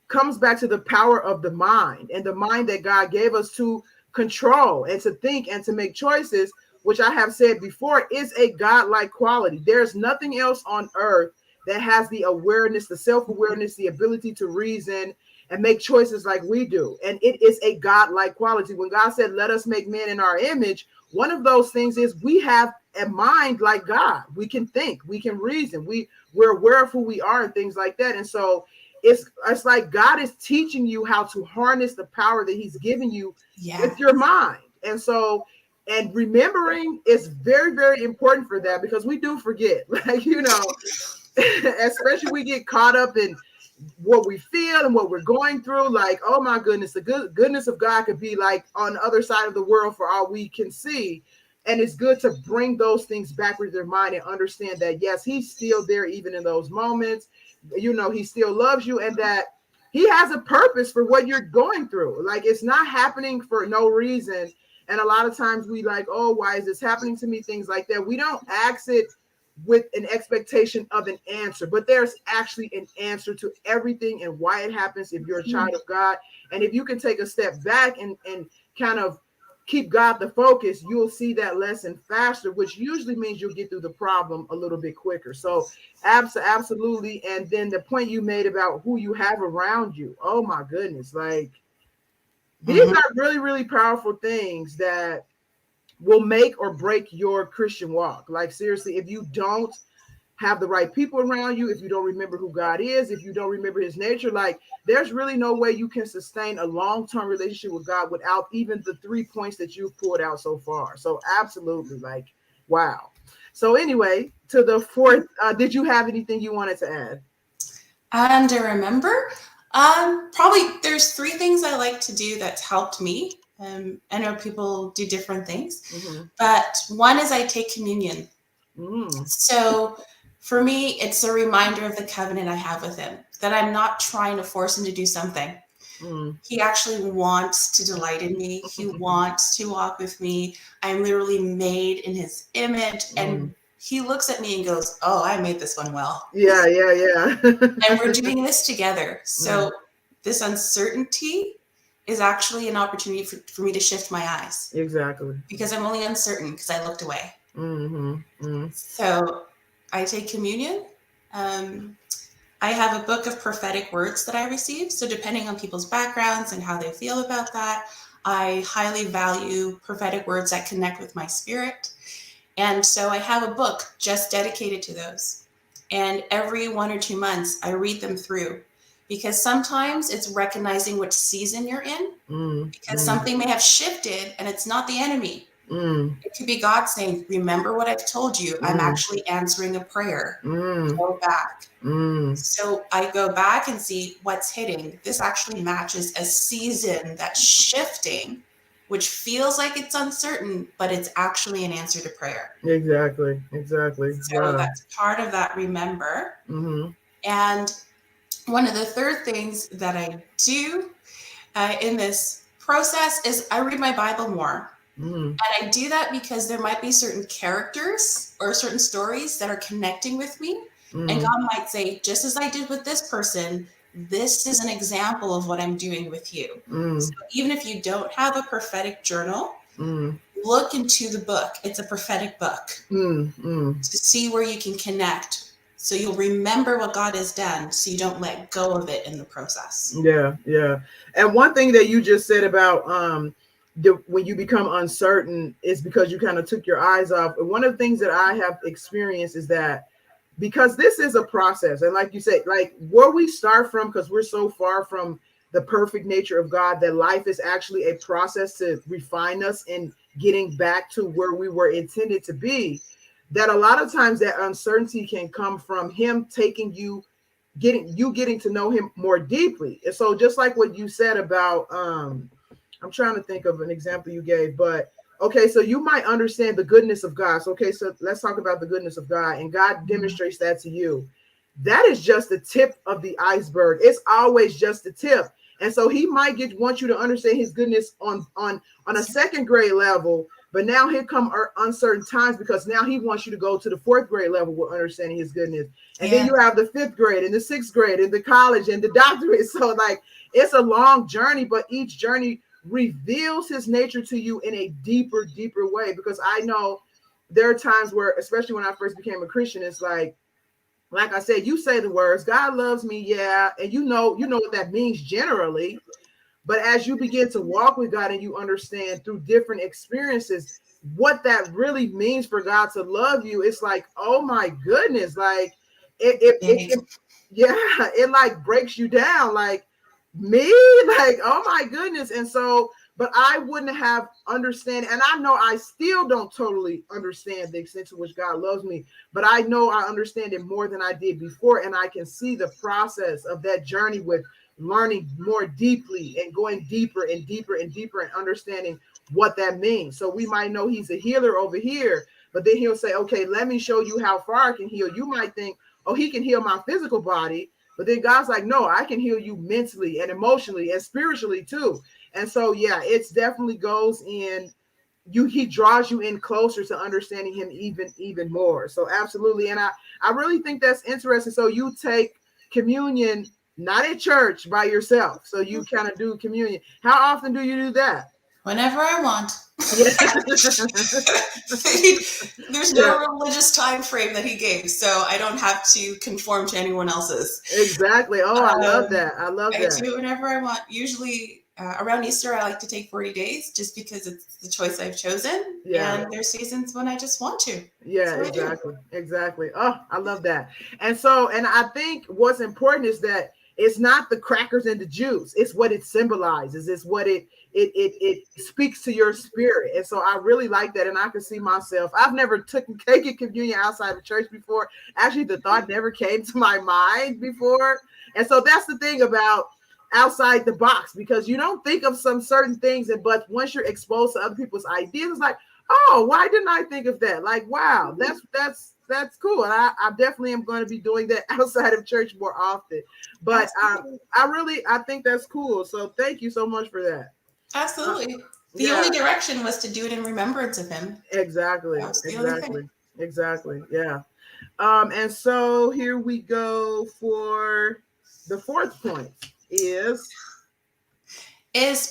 comes back to the power of the mind, and the mind that God gave us to control and to think and to make choices, which I have said before is a godlike quality. There's nothing else on earth that has the awareness, the self-awareness, the ability to reason and make choices like we do. And it is a godlike quality. When God said, let us make man in our image, one of those things is we have a mind like God. We can think, we can reason, we're aware of who we are and things like that. And so it's like God is teaching you how to harness the power that he's given you with your mind. And so, and remembering is very, very important for that, because we do forget, like, especially we get caught up in what we feel and what we're going through. Like, oh my goodness, the goodness of God could be like on the other side of the world for all we can see. And it's good to bring those things back with your mind and understand that, yes, he's still there even in those moments. He still loves you, and that he has a purpose for what you're going through. Like, it's not happening for no reason. And a lot of times we like, oh, why is this happening to me? Things like that. We don't ask it with an expectation of an answer, but there's actually an answer to everything and why it happens if you're a child of God. And if you can take a step back and kind of keep God the focus, you'll see that lesson faster, which usually means you'll get through the problem a little bit quicker. So absolutely. And then the point you made about who you have around you. Oh my goodness. Like, these are really, really powerful things that will make or break your Christian walk. Like, seriously, if you don't have the right people around you, if you don't remember who God is, if you don't remember his nature, like, there's really no way you can sustain a long-term relationship with God without even the 3 points that you've pulled out so far. So absolutely, like, wow. So anyway, to the fourth, did you have anything you wanted to add? And to remember, probably there's three things I like to do that's helped me. I know people do different things, Mm-hmm. but one is I take communion. Mm. So for me, it's a reminder of the covenant I have with him, that I'm not trying to force him to do something. Mm. He actually wants to delight in me. He wants to walk with me. I'm literally made in his image. Mm. And he looks at me and goes, "Oh, I made this one well. Yeah, yeah, And yeah. we're doing this together." Mm. So this uncertainty is actually an opportunity for me to shift my eyes, Exactly. because I'm only uncertain because I looked away. Mm-hmm. Mm. So I take communion. Um, I have a book of prophetic words that I receive. So depending on people's backgrounds and how they feel about that, I highly value prophetic words that connect with my spirit. And so I have a book just dedicated to those. And every 1 or 2 months, I read them through, because sometimes it's recognizing which season you're in, Mm. because Mm. something may have shifted and it's not the enemy. Mm. It could be God saying, "Remember what I've told you? I'm Mm. actually answering a prayer. Mm. Go back." Mm. So I go back and see what's hitting. This actually matches a season that's shifting, which feels like it's uncertain, but it's actually an answer to prayer. Exactly. Exactly. So Wow. that's part of that remember. Mm-hmm. And one of the third things that I do in this process is I read my Bible more. Mm. And I do that because there might be certain characters or certain stories that are connecting with me. And Mm. God might say, just as I did with this person, this is an example of what I'm doing with you. So Mm. even if you don't have a prophetic journal, Mm. look into the book. It's a prophetic book, Mm. Mm. to see where you can connect. So you'll remember what God has done, so you don't let go of it in the process. Yeah, yeah. And one thing that you just said about when you become uncertain is because you kind of took your eyes off. And one of the things that I have experienced is that because this is a process, and like you said, like where we start from, because we're so far from the perfect nature of God, that life is actually a process to refine us and getting back to where we were intended to be. That a lot of times that uncertainty can come from Him taking you getting to know him more deeply. And so just like what you said about I'm trying to think of an example you gave, but okay, so you might understand the goodness of God. So okay, so let's talk about the goodness of God, and God Mhm. demonstrates that to you. That is just the tip of the iceberg. It's always just the tip. And so he might want you to understand his goodness on a second grade level, but now here come uncertain times, because now he wants you to go to the fourth grade level with understanding his goodness. And then Yeah. you have the fifth grade and the sixth grade and the college and the doctorate. So like it's a long journey, but each journey reveals his nature to you in a deeper, deeper way. Because I know there are times where, especially when I first became a Christian, it's like I said, you say the words, God loves me, yeah, and you know what that means generally. But as you begin to walk with God and you understand through different experiences what that really means for God to love you, it's like, oh my goodness, like Big. yeah, it like breaks you down, like me, like oh my goodness. And so, but I wouldn't have understand, and I know I still don't totally understand the extent to which God loves me, but I know I understand it more than I did before, and I can see the process of that journey with learning more deeply and going deeper and deeper and deeper and understanding what that means. So we might know he's a healer over here, but then he'll say, okay, let me show you how far I can heal. You might think, oh, he can heal my physical body, but then God's like, no, I can heal you mentally and emotionally and spiritually too. And so yeah, it's definitely goes in you, he draws you in closer to understanding him even more. So absolutely. And I really think that's interesting. So you take communion not at church by yourself, so you kind of do communion. How often do you do that? Whenever I want. Yeah. There's Yeah, no religious time frame that he gave, so I don't have to conform to anyone else's. exactly. Oh, I love Um, that. I love I that. do it whenever I want. Usually around Easter, I like to take 40 days just because it's the choice I've chosen. Yeah. And there's seasons when I just want to. Yeah, So I do. exactly. Exactly. Oh, I love that. And so, and I think what's important is that It's not the crackers and the juice. It's what it symbolizes. It's what it speaks to your spirit. And so I really like that. And I can see myself. I've never taken communion outside of church before. Actually, the thought never came to my mind before. And so that's the thing about outside the box, because you don't think of some certain things, but once you're exposed to other people's ideas, it's like, oh, why didn't I think of that? Like, wow, that's cool. And I definitely am going to be doing that outside of church more often. But I think that's cool. So thank you so much for that. Absolutely. The only direction was to do it in remembrance of him. Exactly. Exactly. Yeah. And so here we go for the fourth point is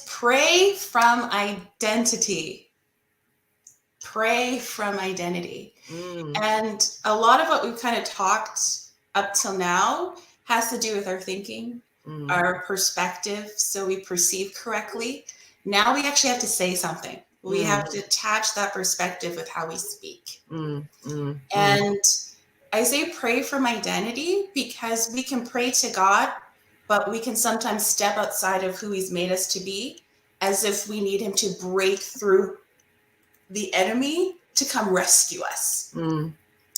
pray from identity. Pray from identity. And a lot of what we've kind of talked up till now has to do with our thinking, our perspective, so we perceive correctly. Now we actually have to say something. We have to attach that perspective with how we speak. And I say pray from identity because we can pray to God, but we can sometimes step outside of who he's made us to be, as if we need him to break through the enemy to come rescue us.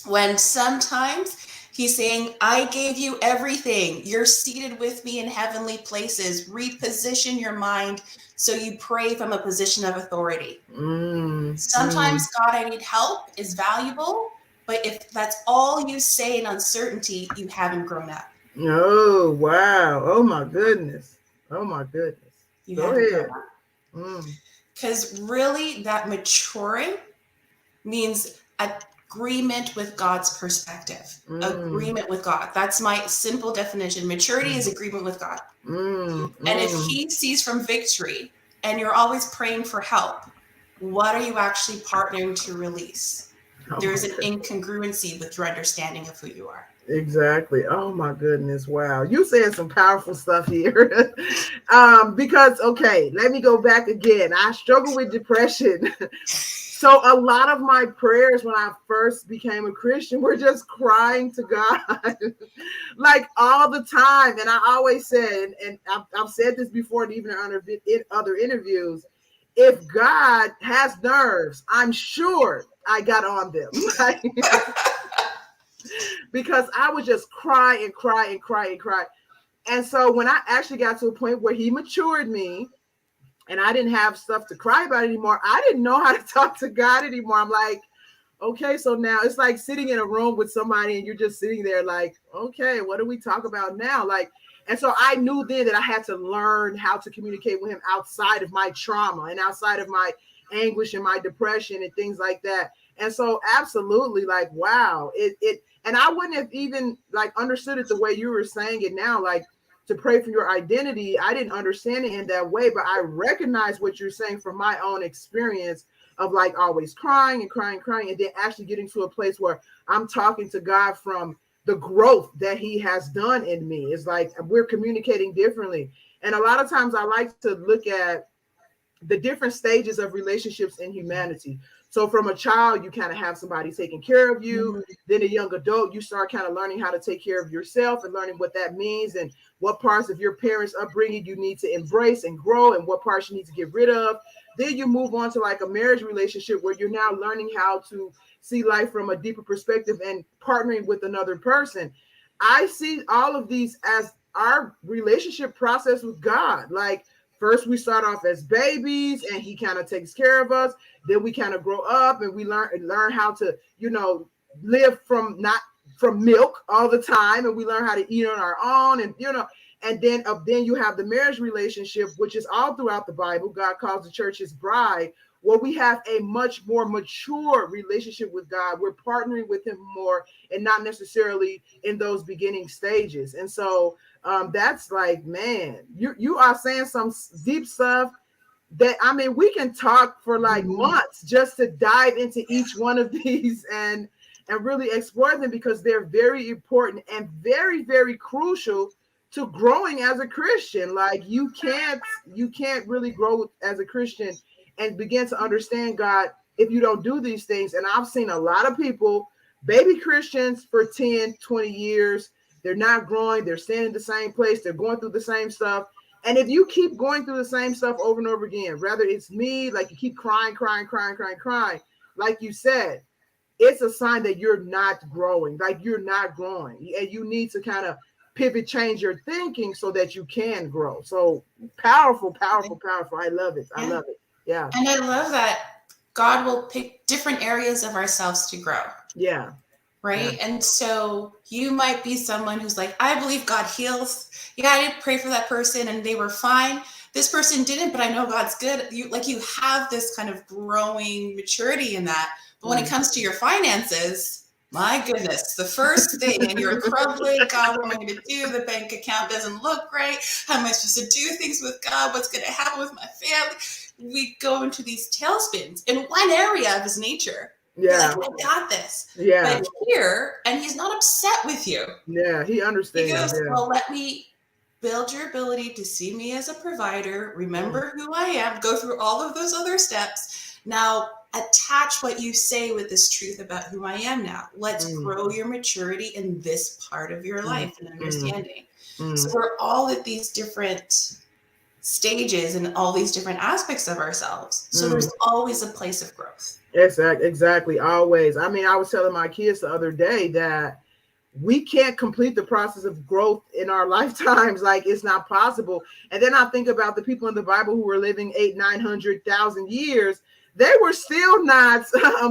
When sometimes he's saying, I gave you everything. You're seated with me in heavenly places. Reposition your mind so you pray from a position of authority. Sometimes God, I need help is valuable, but if that's all you say in uncertainty, you haven't grown up. Oh, wow. Oh, my goodness. Oh, my goodness. Go ahead. Because really that maturing means agreement with God's perspective. Agreement with God. That's my simple definition. Maturity is agreement with God. And if he sees from victory and you're always praying for help, what are you actually partnering to release? There's an incongruency with your understanding of who you are. Exactly. Oh my goodness. Wow. You saying some powerful stuff here. Because, okay, let me go back again. I struggle with depression. So a lot of my prayers when I first became a Christian were just crying to God, like all the time. And I always said, and I've said this before, and even in other interviews, if God has nerves, I'm sure I got on them. Because I would just cry and cry and cry and cry. And so when I actually got to a point where he matured me and I didn't have stuff to cry about anymore, I didn't know how to talk to God anymore. I'm like, okay, so now it's like sitting in a room with somebody and you're just sitting there like, okay, what do we talk about now? Like, and so I knew then that I had to learn how to communicate with him outside of my trauma and outside of my anguish and my depression and things like that. And so absolutely, like, wow, and I wouldn't have even like understood it the way you were saying it now, like to pray for your identity. I didn't understand it in that way, but I recognize what you're saying from my own experience of like always crying and crying, crying, and then actually getting to a place where I'm talking to God from the growth that he has done in me. It's like we're communicating differently. And a lot of times I like to look at the different stages of relationships in humanity. So from a child, you kind of have somebody taking care of you. Then a young adult, you start kind of learning how to take care of yourself and learning what that means and what parts of your parents' upbringing you need to embrace and grow and what parts you need to get rid of. Then you move on to like a marriage relationship where you're now learning how to see life from a deeper perspective and partnering with another person. I see all of these as our relationship process with God. Like, first, we start off as babies and he kind of takes care of us. Then we kind of grow up and we learn how to, live from not from milk all the time. And we learn how to eat on our own. And, and then you have the marriage relationship, which is all throughout the Bible. God calls the church his bride, where we have a much more mature relationship with God. We're partnering with him more and not necessarily in those beginning stages. And so that's like, man, you are saying some deep stuff that, I mean, we can talk for like months just to dive into each one of these and really explore them, because they're very important and very, very crucial to growing as a Christian. Like you can't really grow as a Christian and begin to understand God if you don't do these things. And I've seen a lot of people, baby Christians for 10, 20 years, they're not growing, they're staying in the same place, they're going through the same stuff. And if you keep going through the same stuff over and over again, whether it's me, like you keep crying, like you said, it's a sign that you're not growing, like you're not growing. And you need to kind of pivot, change your thinking so that you can grow. So powerful, powerful, powerful. I love it. I love it. Yeah. And I love that God will pick different areas of ourselves to grow. Yeah. Right. Yeah. And so you might be someone who's like, I believe God heals. Yeah, I did pray for that person and they were fine. This person didn't, but I know God's good. You have this kind of growing maturity in that. But when it comes to your finances, my goodness, the first thing, and you're crumbling, God, what am I going to do? The bank account doesn't look right. How am I supposed to do things with God? What's going to happen with my family? We go into these tailspins in one area of his nature. Yeah. Like, I got this. Yeah. But here, and he's not upset with you. Yeah, he understands. He goes, yeah. Well, let me build your ability to see me as a provider, remember who I am, go through all of those other steps. Now, attach what you say with this truth about who I am now. Let's grow your maturity in this part of your life and understanding. So we're all at these different stages and all these different aspects of ourselves. So there's always a place of growth. Exactly. Always. I mean, I was telling my kids the other day that we can't complete the process of growth in our lifetimes. Like, it's not possible. And then I think about the people in the Bible who were living 800,000-900,000 years. They were still not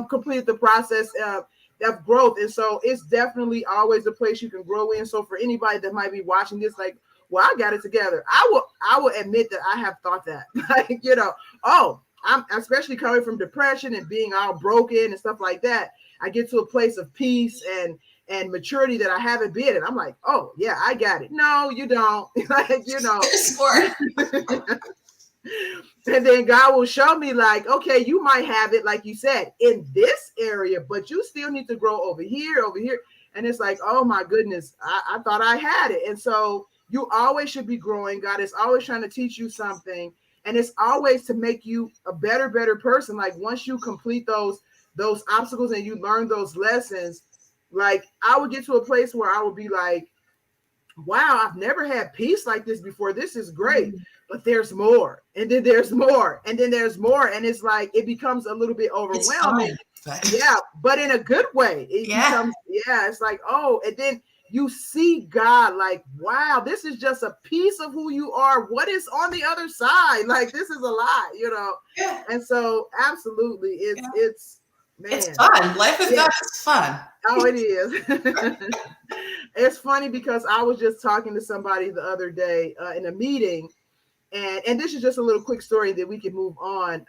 complete the process of growth. And so it's definitely always a place you can grow in. So for anybody that might be watching this, like, well, I got it together. I will admit that I have thought that, like, I'm especially coming from depression and being all broken and stuff like that. I get to a place of peace and maturity that I haven't been. And I'm like, oh yeah, I got it. No, you don't. Like, There's more. And then God will show me, like, okay, you might have it, like you said, in this area, but you still need to grow over here. And it's like, oh my goodness, I thought I had it. And so you always should be growing. God is always trying to teach you something. And it's always to make you a better person. Like, once you complete those obstacles and you learn those lessons, like, I would get to a place where I would be like, wow, I've never had peace like this before. This is great. But there's more. And then there's more. And then there's more. And it's like, it becomes a little bit overwhelming. Yeah, but in a good way. It becomes, it's like, oh, and then you see God like, wow, this is just a piece of who you are. What is on the other side? Like, this is a lot, Yeah. And so absolutely, it's man. It's fun. Life with God is fun. Oh, it is. It's funny because I was just talking to somebody the other day in a meeting, and this is just a little quick story that we can move on.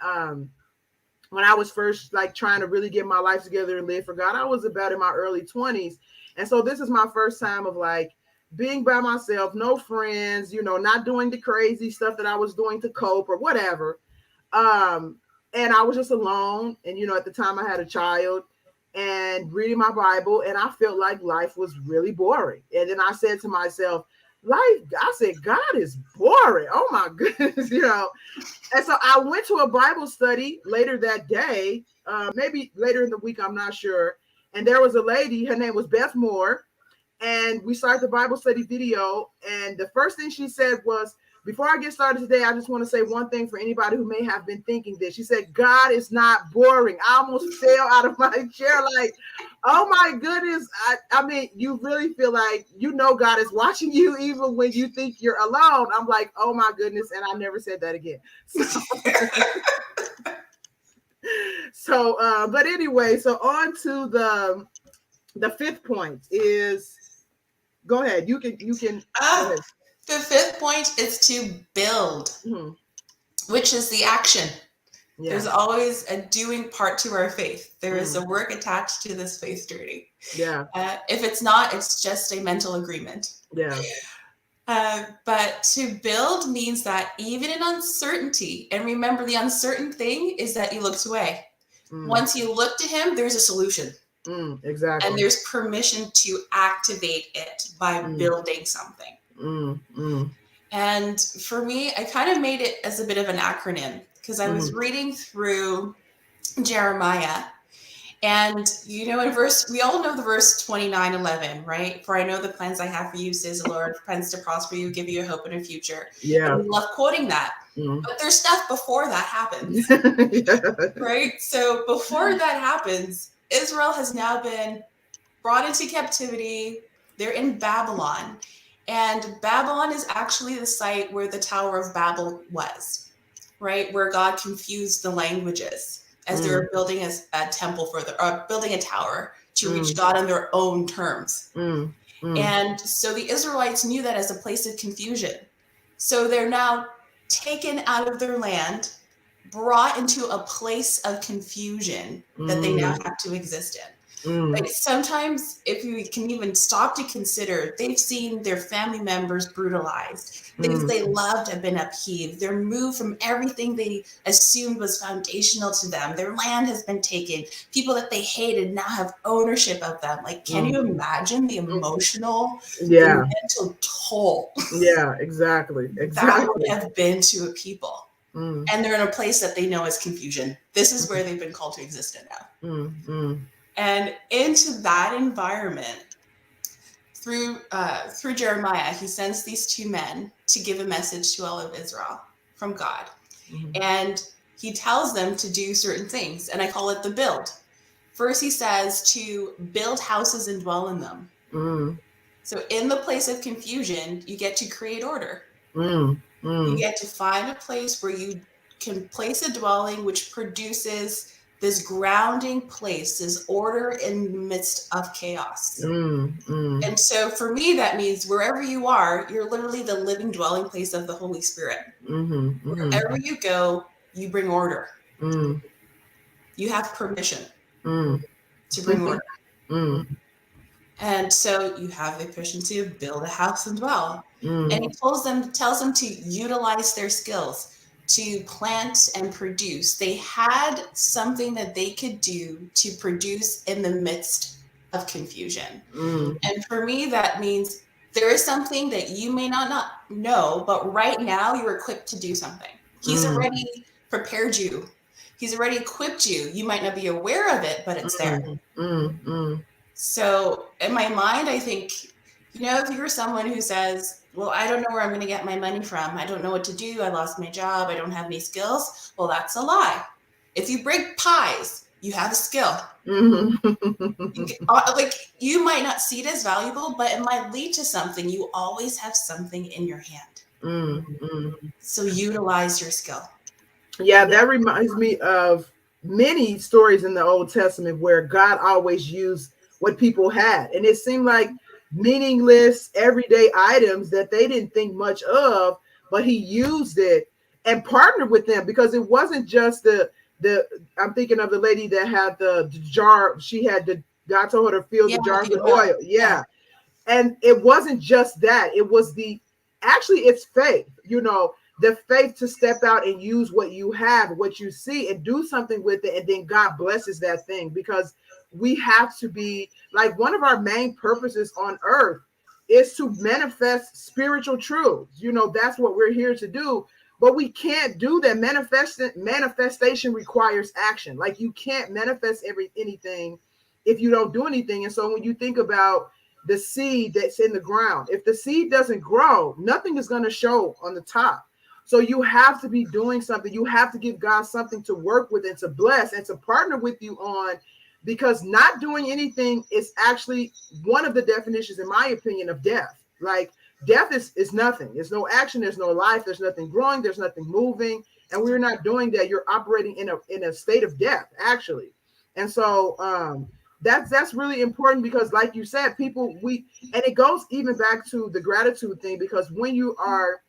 When I was first, like, trying to really get my life together and live for God, I was about in my early 20s. And so this is my first time of, like, being by myself, no friends, not doing the crazy stuff that I was doing to cope or whatever. And I was just alone. And, at the time I had a child, and reading my Bible, and I felt like life was really boring. And then I said to myself, God is boring. Oh my goodness, And so I went to a Bible study later that day, maybe later in the week, I'm not sure. And there was a lady, her name was Beth Moore, and we started the Bible study video. And the first thing she said was, before I get started today, I just want to say one thing for anybody who may have been thinking this. She said, God is not boring. I almost fell out of my chair, like, oh my goodness. I mean, you really feel like, God is watching you even when you think you're alone. I'm like, oh my goodness. And I never said that again. So, but anyway, so on to the fifth point is, go ahead. You can. Go ahead. The fifth point is to build, which is the action. Yeah. There's always a doing part to our faith. There is a work attached to this faith journey. Yeah. If it's not, it's just a mental agreement. Yeah. But to build means that even in uncertainty, and remember, the uncertain thing is that you looked away. Once you look to him, there's a solution. Exactly. And there's permission to activate it by building something. And for me, I kind of made it as a bit of an acronym because I was reading through Jeremiah, And we all know the verse 29:11, right? For I know the plans I have for you, says the Lord, plans to prosper you, give you a hope and a future. Yeah. And we love quoting that. Mm. But there's stuff before that happens, right? So before that happens, Israel has now been brought into captivity. They're in Babylon. And Babylon is actually the site where the Tower of Babel was, right? Where God confused the languages as they were building a temple building a tower to reach God on their own terms. And so the Israelites knew that as a place of confusion. So they're now taken out of their land, brought into a place of confusion that they now have to exist in. Like sometimes, if you can even stop to consider, they've seen their family members brutalized. Things they loved have been upheaved. They're moved from everything they assumed was foundational to them. Their land has been taken. People that they hated now have ownership of them. Like, can you imagine the emotional, the mental toll Yeah, exactly. that would have been to a people? And they're in a place that they know is confusion. This is where they've been called to exist in now. And into that environment, through Jeremiah, he sends these two men to give a message to all of Israel from God. And he tells them to do certain things, and I call it the build. First, he says to build houses and dwell in them. So in the place of confusion, you get to create order. You get to find a place where you can place a dwelling which produces this grounding place, this order in the midst of chaos. And so for me, that means wherever you are, you're literally the living dwelling place of the Holy Spirit. Wherever you go, you bring order. You have permission to bring order. And so you have the permission to build a house and dwell. And he tells them to utilize their skills to plant and produce. They had something that they could do to produce in the midst of confusion. And for me, that means there is something that you may not know, but right now you're equipped to do something. He's already prepared you. He's already equipped you. You might not be aware of it, but it's there. So in my mind, I think, if you're someone who says, well, I don't know where I'm going to get my money from. I don't know what to do. I lost my job. I don't have any skills. Well, that's a lie. If you break pies, you have a skill. Like, you might not see it as valuable, but it might lead to something. You always have something in your hand. So utilize your skill. Yeah, that reminds me of many stories in the Old Testament where God always used what people had. And it seemed like meaningless, everyday items that they didn't think much of, but he used it and partnered with them, because it wasn't just the I'm thinking of the lady that had the jar. She had God told her to fill the jars with oil. Yeah. And it wasn't just that. It was it's faith, the faith to step out and use what you have, what you see, and do something with it. And then God blesses that thing, because we have to be like, one of our main purposes on earth is to manifest spiritual truths. That's what we're here to do. But we can't do that. Manifestation requires action. Like, you can't manifest anything if you don't do anything. And so when you think about the seed that's in the ground, if the seed doesn't grow, nothing is going to show on the top. So you have to be doing something. You have to give God something to work with and to bless and to partner with you on, because not doing anything is actually one of the definitions, in my opinion, of death. Like, death is nothing. There's no action. There's no life. There's nothing growing. There's nothing moving. And we're not doing that. You're operating in a state of death, actually. And so that's really important, because like you said, and it goes even back to the gratitude thing, because when you are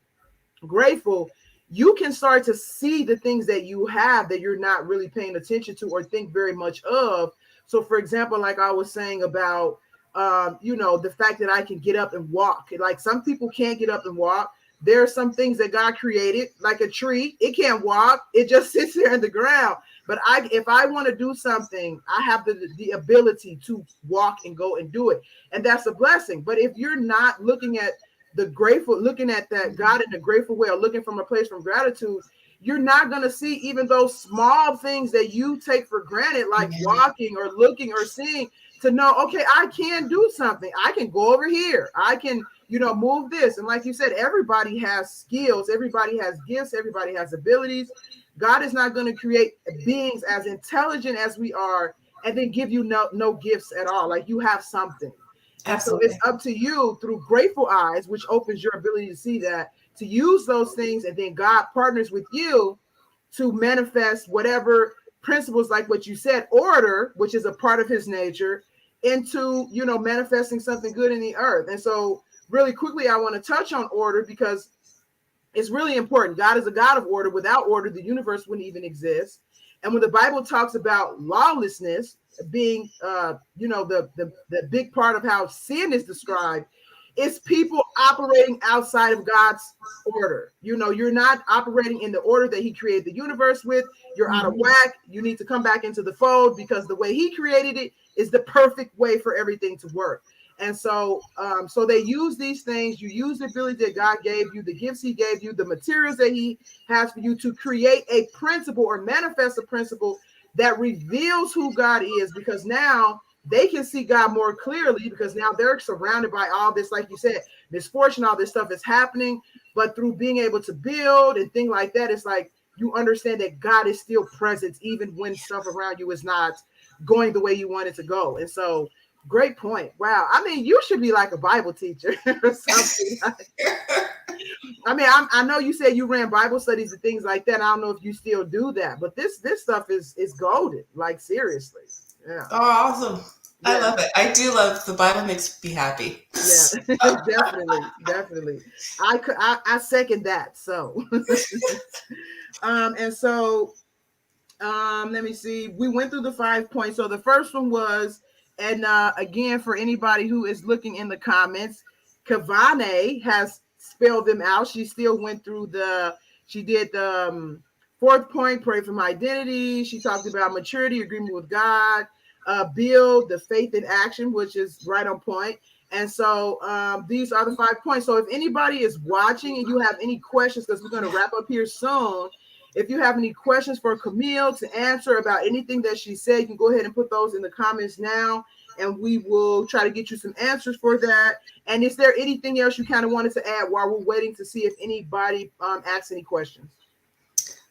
grateful, you can start to see the things that you have that you're not really paying attention to or think very much of. So for example, like I was saying about the fact that I can get up and walk. Like, some people can't get up and walk. There are some things that God created, like a tree. It can't walk. It just sits there in the ground. But if I want to do something, I have the ability to walk and go and do it. And that's a blessing. But if you're not looking at that God in a grateful way, or looking from a place from gratitude, you're not going to see even those small things that you take for granted, like walking or looking or seeing, to know, okay, I can do something. I can go over here. I can, move this. And like you said, everybody has skills. Everybody has gifts. Everybody has abilities. God is not going to create beings as intelligent as we are and then give you no gifts at all. Like, you have something. And so it's Absolutely. up to you, through grateful eyes, which opens your ability to see that, to use those things. And then God partners with you to manifest whatever principles, like what you said, order, which is a part of his nature, into, manifesting something good in the earth. And so really quickly, I want to touch on order, because it's really important. God is a God of order. Without order, the universe wouldn't even exist. And when the Bible talks about lawlessness being, the big part of how sin is described, it's people operating outside of God's order. You're not operating in the order that he created the universe with. You're out of whack. You need to come back into the fold, because the way he created it is the perfect way for everything to work. And so, so they use these things. You use the ability that God gave you, the gifts he gave you, the materials that he has for you, to create a principle or manifest a principle that reveals who God is, because now they can see God more clearly, because now they're surrounded by all this, like you said, misfortune, all this stuff is happening. But through being able to build and things like that, it's like you understand that God is still present, even when stuff around you is not going the way you want it to go. And so, great point. Wow. I mean, you should be like a Bible teacher or something. I mean, I know you said you ran Bible studies and things like that. I don't know if you still do that, but this stuff is golden. Like, seriously. Yeah. Oh, awesome. Yeah. I love it. I do love the Bible, makes me happy. Yeah, definitely. I second that. So, and so, let me see. We went through the 5 points. So the first one was, and again, for anybody who is looking in the comments, Kavane has spelled them out. She still went through she did the fourth point, pray for my identity. She talked about maturity, agreement with God, build, the faith in action, which is right on point. And so these are the 5 points. So if anybody is watching and you have any questions, because we're going to wrap up here soon, if you have any questions for Cameal to answer about anything that she said, you can go ahead and put those in the comments now, and we will try to get you some answers for that. And is there anything else you kind of wanted to add while we're waiting to see if anybody asks any questions?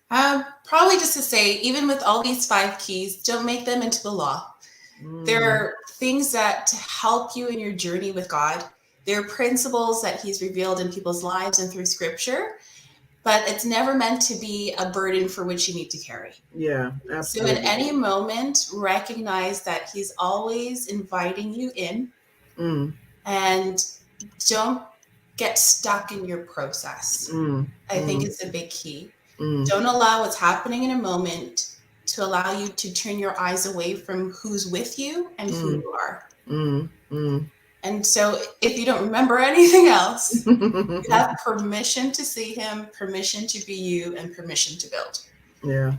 Probably just to say, even with all these 5 keys, don't make them into the law. There are things that to help you in your journey with God. There are principles that he's revealed in people's lives and through scripture, but it's never meant to be a burden for which you need to carry. Yeah, absolutely. So at any moment, recognize that he's always inviting you in, and don't get stuck in your process. I think it's a big key. Don't allow what's happening in a moment to allow you to turn your eyes away from who's with you and who you are. And so if you don't remember anything else, you have permission to see him, permission to be you, and permission to build. Yeah.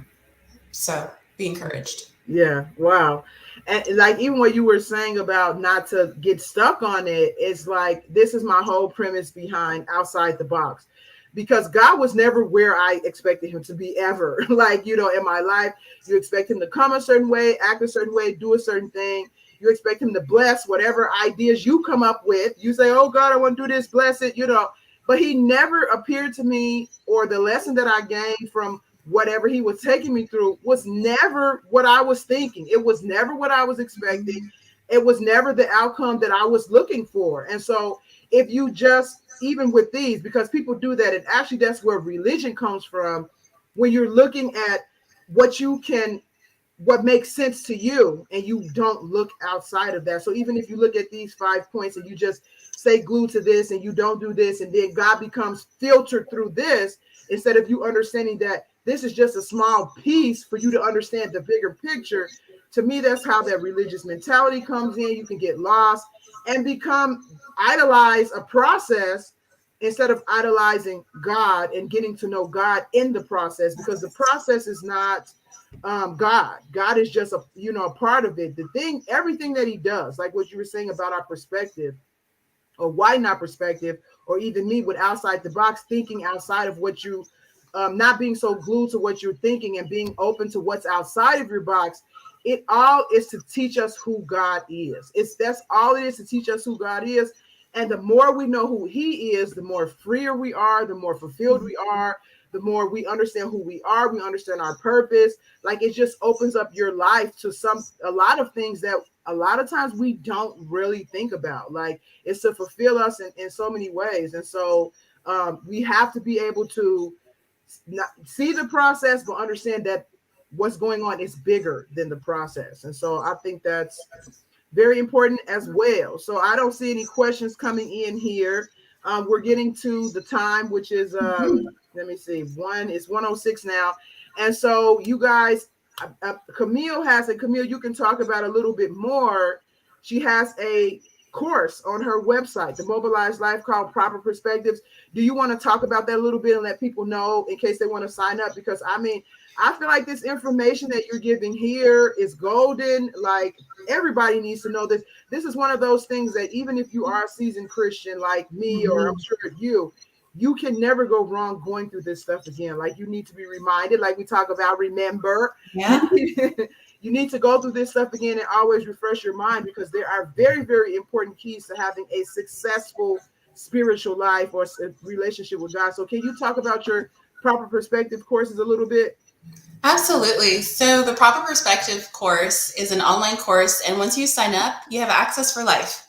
So be encouraged. Yeah. Wow. And like, even what you were saying about not to get stuck on it, it's like, this is my whole premise behind Outside the Box, because God was never where I expected him to be ever. Like, in my life, you expect him to come a certain way, act a certain way, do a certain thing. You expect him to bless whatever ideas you come up with. You say, oh God, I want to do this, bless it, but he never appeared to me, or the lesson that I gained from whatever he was taking me through was never what I was thinking. It was never what I was expecting. It was never the outcome that I was looking for. And so if you just, even with these, because people do that, and actually that's where religion comes from, when you're looking at what makes sense to you, and you don't look outside of that. So even if you look at these 5 points and you just stay glued to this and you don't do this, and then God becomes filtered through this, instead of you understanding that this is just a small piece for you to understand the bigger picture. To me, that's how that religious mentality comes in. You can get lost and idolize a process instead of idolizing God and getting to know God in the process, because the process is not God. God is just a part of it. Everything that he does, like what you were saying about our perspective, or widen our perspective, or even me with outside the box, thinking outside of what you not being so glued to what you're thinking and being open to what's outside of your box. It all is to teach us who God is. That's all it is, to teach us who God is. And the more we know who he is, the more freer we are, the more fulfilled we are, the more we understand who we are, we understand our purpose. Like, it just opens up your life to a lot of things that a lot of times we don't really think about. Like, it's to fulfill us in so many ways. And so we have to be able to not see the process, but understand that what's going on is bigger than the process. And so I think that's very important as well. So I don't see any questions coming in here. We're getting to the time, which is let me see, it's 1:06 now. And so you guys, Cameal, you can talk about a little bit more. She has a course on her website, the Mobilized Life, called Proper Perspectives. Do you want to talk about that a little bit and let people know in case they want to sign up? Because I mean, I feel like this information that you're giving here is golden. Like, everybody needs to know this. This is one of those things that even if you are a seasoned Christian like me, or I'm sure you can never go wrong going through this stuff again. Like, you need to be reminded, like we talk about, remember. Yeah. You need to go through this stuff again and always refresh your mind, because there are very, very important keys to having a successful spiritual life or relationship with God. So can you talk about your Proper Perspective courses a little bit? Absolutely. So the Proper Perspective course is an online course, and once you sign up, you have access for life.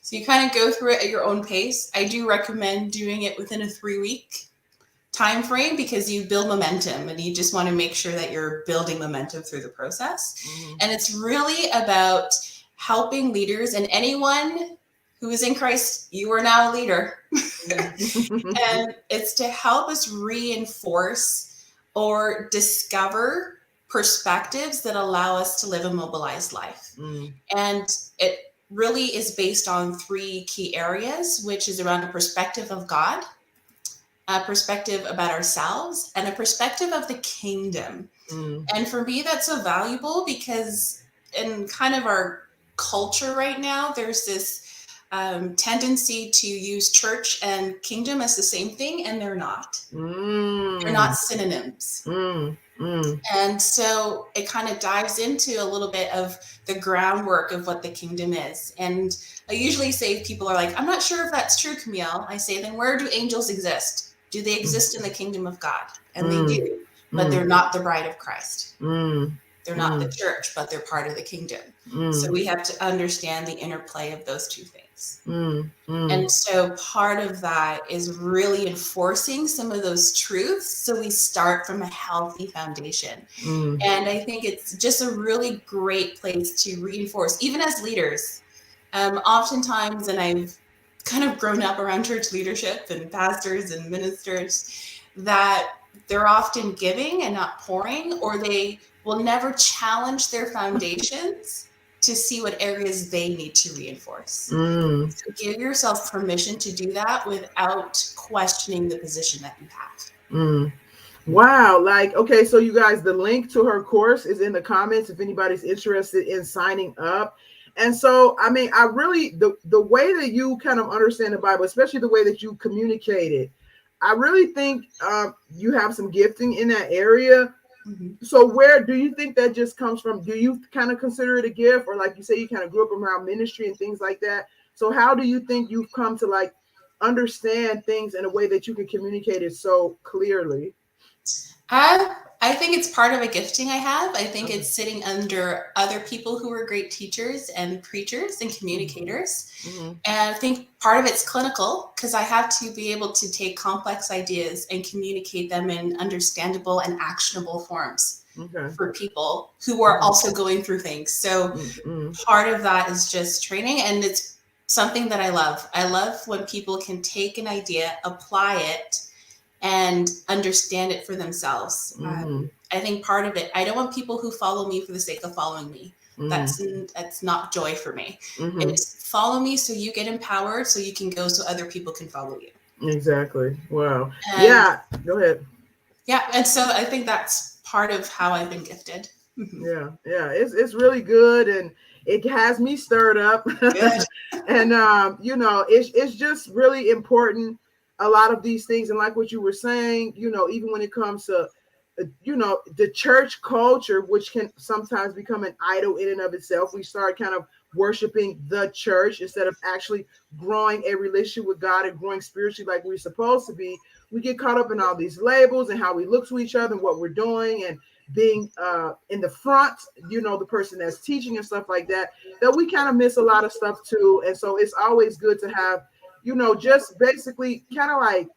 So you kind of go through it at your own pace. I do recommend doing it within a 3-week time frame, because you build momentum, and you just want to make sure that you're building momentum through the process. And it's really about helping leaders, and anyone who is in Christ, you are now a leader. And it's to help us reinforce or discover perspectives that allow us to live a mobilized life. And it really is based on 3 key areas, which is around a perspective of God, a perspective about ourselves, and a perspective of the kingdom. And for me, that's so valuable, because in kind of our culture right now, there's this tendency to use church and kingdom as the same thing, and they're not. They're not synonyms. And so it kind of dives into a little bit of the groundwork of what the kingdom is. And I usually say, people are like, I'm not sure if that's true, Cameal. I say, then where do angels exist? Do they exist in the kingdom of God? And they do, but they're not the bride of Christ. They're not the church, but they're part of the kingdom. So we have to understand the interplay of those 2 things. And so part of that is really enforcing some of those truths, so we start from a healthy foundation. And I think it's just a really great place to reinforce, even as leaders. Oftentimes, and I've kind of grown up around church leadership and pastors and ministers, that they're often giving and not pouring, or they will never challenge their foundations to see what areas they need to reinforce. So give yourself permission to do that without questioning the position that you have. Wow. Like, okay, so you guys, the link to her course is in the comments if anybody's interested in signing up. And so, I mean, I really, the way that you kind of understand the Bible, especially the way that you communicate it, I really think you have some gifting in that area. So where do you think that just comes from? Do you kind of consider it a gift, or like you say, you kind of grew up around ministry and things like that? So how do you think you've come to like understand things in a way that you can communicate it so clearly? I think it's part of a gifting I have. I think it's sitting under other people who are great teachers and preachers and communicators. And I think part of it's clinical, because I have to be able to take complex ideas and communicate them in understandable and actionable forms for people who are also going through things. So part of that is just training, and it's something that I love. I love when people can take an idea, apply it, and understand it for themselves. I think part of it, I don't want people who follow me for the sake of following me. That's not joy for me. It's follow me so you get empowered, so you can go, so other people can follow you. Exactly. Wow. Yeah. Go ahead. Yeah. And so I think that's part of how I've been gifted. Yeah. It's really good, and it has me stirred up. And you know, it's just really important a lot of these things. And like what you were saying, even when it comes to, the church culture, which can sometimes become an idol in and of itself, we start kind of worshiping the church instead of actually growing a relationship with God and growing spiritually like we're supposed to be. We get caught up in all these labels and how we look to each other and what we're doing and being in the front, the person that's teaching and stuff like that, that we kind of miss a lot of stuff too. And so it's always good to have, just basically kind of like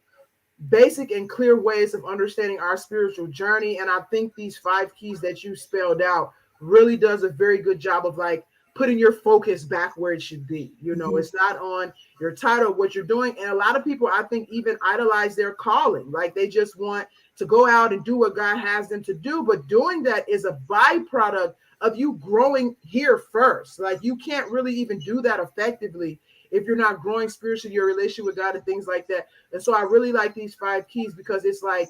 basic and clear ways of understanding our spiritual journey. And I think these 5 keys that you spelled out really does a very good job of like putting your focus back where it should be. It's not on your title, what you're doing. And a lot of people, I think, even idolize their calling. Like they just want to go out and do what God has them to do. But doing that is a byproduct of you growing here first. Like you can't really even do that effectively if you're not growing spiritually, your relationship with God and things like that. And so I really like these 5 keys because it's like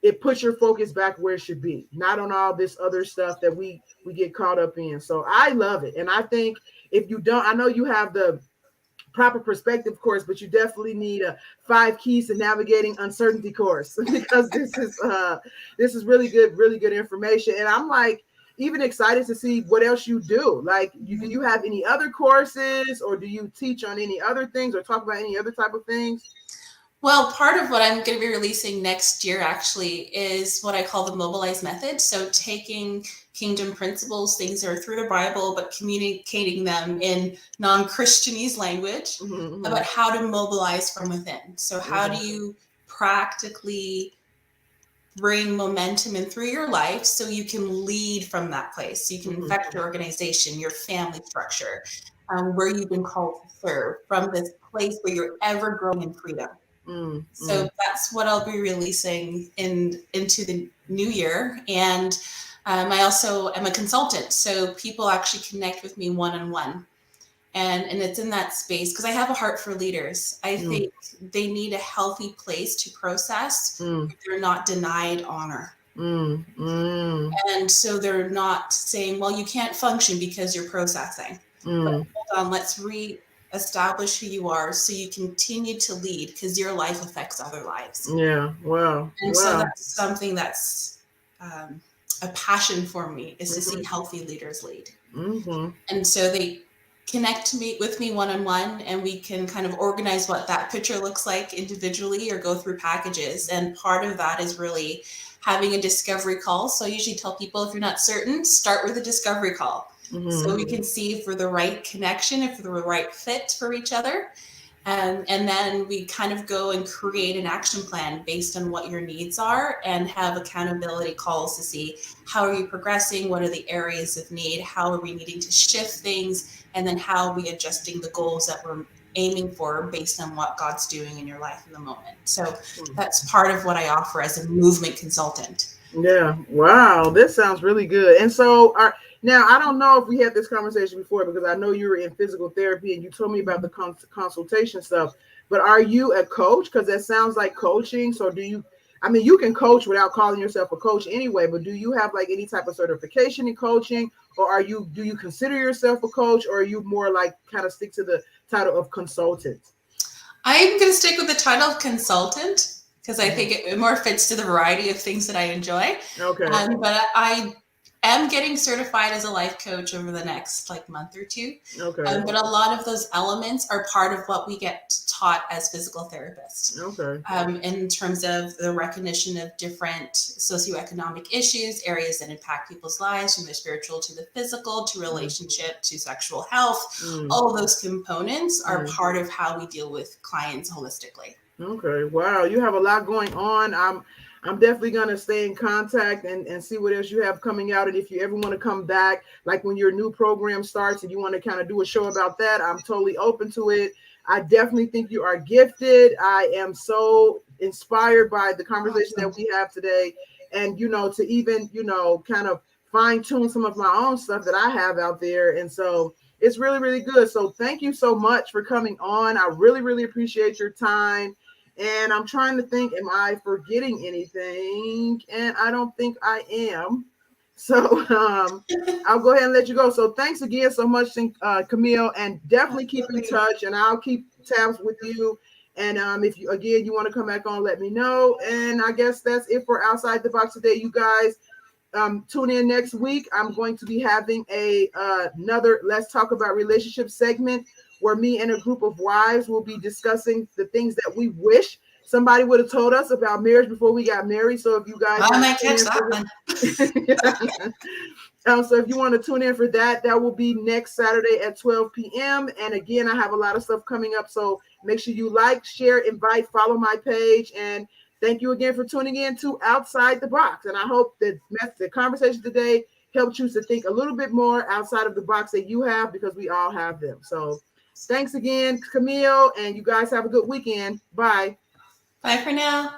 it puts your focus back where it should be, not on all this other stuff that we get caught up in. So I love it. And I think if you don't, I know you have the proper perspective course, but you definitely need a 5 keys to navigating uncertainty course because this is really good information. And I'm like even excited to see what else you do. Like do you have any other courses, or do you teach on any other things or talk about any other type of things? Well, part of what I'm going to be releasing next year actually is what I call the mobilized method. So taking kingdom principles, things that are through the Bible, but communicating them in non-Christianese language about how to mobilize from within. So how do you practically bring momentum in through your life so you can lead from that place? So you can affect your organization, your family structure, where you've been called to serve from this place where you're ever growing in freedom. So that's what I'll be releasing into the new year. And I also am a consultant. So people actually connect with me one-on-one. And it's in that space because I have a heart for leaders. I think they need a healthy place to process if they're not denied honor. And so they're not saying, well, you can't function because you're processing. But hold on, let's establish who you are so you continue to lead, because your life affects other lives. Yeah. Wow. And so that's something that's a passion for me, is to see healthy leaders lead. And so they connect with me one-on-one, and we can kind of organize what that picture looks like individually or go through packages. And part of that is really having a discovery call. So I usually tell people, if you're not certain, start with a discovery call. So we can see if we're the right connection, if we're the right fit for each other. And then we kind of go and create an action plan based on what your needs are, and have accountability calls to see how are you progressing, what are the areas of need, how are we needing to shift things, and then how are we adjusting the goals that we're aiming for based on what God's doing in your life in the moment. So that's part of what I offer as a movement consultant. Yeah. Wow. This sounds really good. And so now I don't know if we had this conversation before, because I know you were in physical therapy and you told me about the consultation stuff, but are you a coach? Because that sounds like coaching. So you can coach without calling yourself a coach anyway, but do you have like any type of certification in coaching, or do you consider yourself a coach, or are you more like kind of stick to the title of consultant? I'm going to stick with the title of consultant, because I think it more fits to the variety of things that I enjoy. Okay. But I am getting certified as a life coach over the next month or two. Okay. But a lot of those elements are part of what we get taught as physical therapists. Okay. In terms of the recognition of different socioeconomic issues, areas that impact people's lives, from the spiritual to the physical, to relationship, to sexual health. All of those components are part of how we deal with clients holistically. Okay. Wow. You have a lot going on. I'm definitely going to stay in contact and see what else you have coming out. And if you ever want to come back, like when your new program starts and you want to kind of do a show about that, I'm totally open to it. I definitely think you are gifted. I am so inspired by the conversation that we have today. And, to even, kind of fine tune some of my own stuff that I have out there. And so it's really, really good. So thank you so much for coming on. I really, really appreciate your time. And I'm trying to think, am I forgetting anything? And I don't think I am. So I'll go ahead and let you go. So thanks again so much, Cameal, and definitely keep in touch, and I'll keep tabs with you. And if you want to come back on, let me know. And I guess that's it for Outside the Box today, you guys. Tune in next week. I'm going to be having another Let's Talk About Relationships segment where me and a group of wives will be discussing the things that we wish somebody would have told us about marriage before we got married. So if you guys I want might to tune catch in for that one. so if you want to tune in for that, that will be next Saturday at 12 p.m. And again, I have a lot of stuff coming up. So make sure you like, share, invite, follow my page. And thank you again for tuning in to Outside the Box. And I hope that the conversation today helped you to think a little bit more outside of the box that you have, because we all have them. So thanks again, Cameal. And you guys have a good weekend. Bye. Bye for now.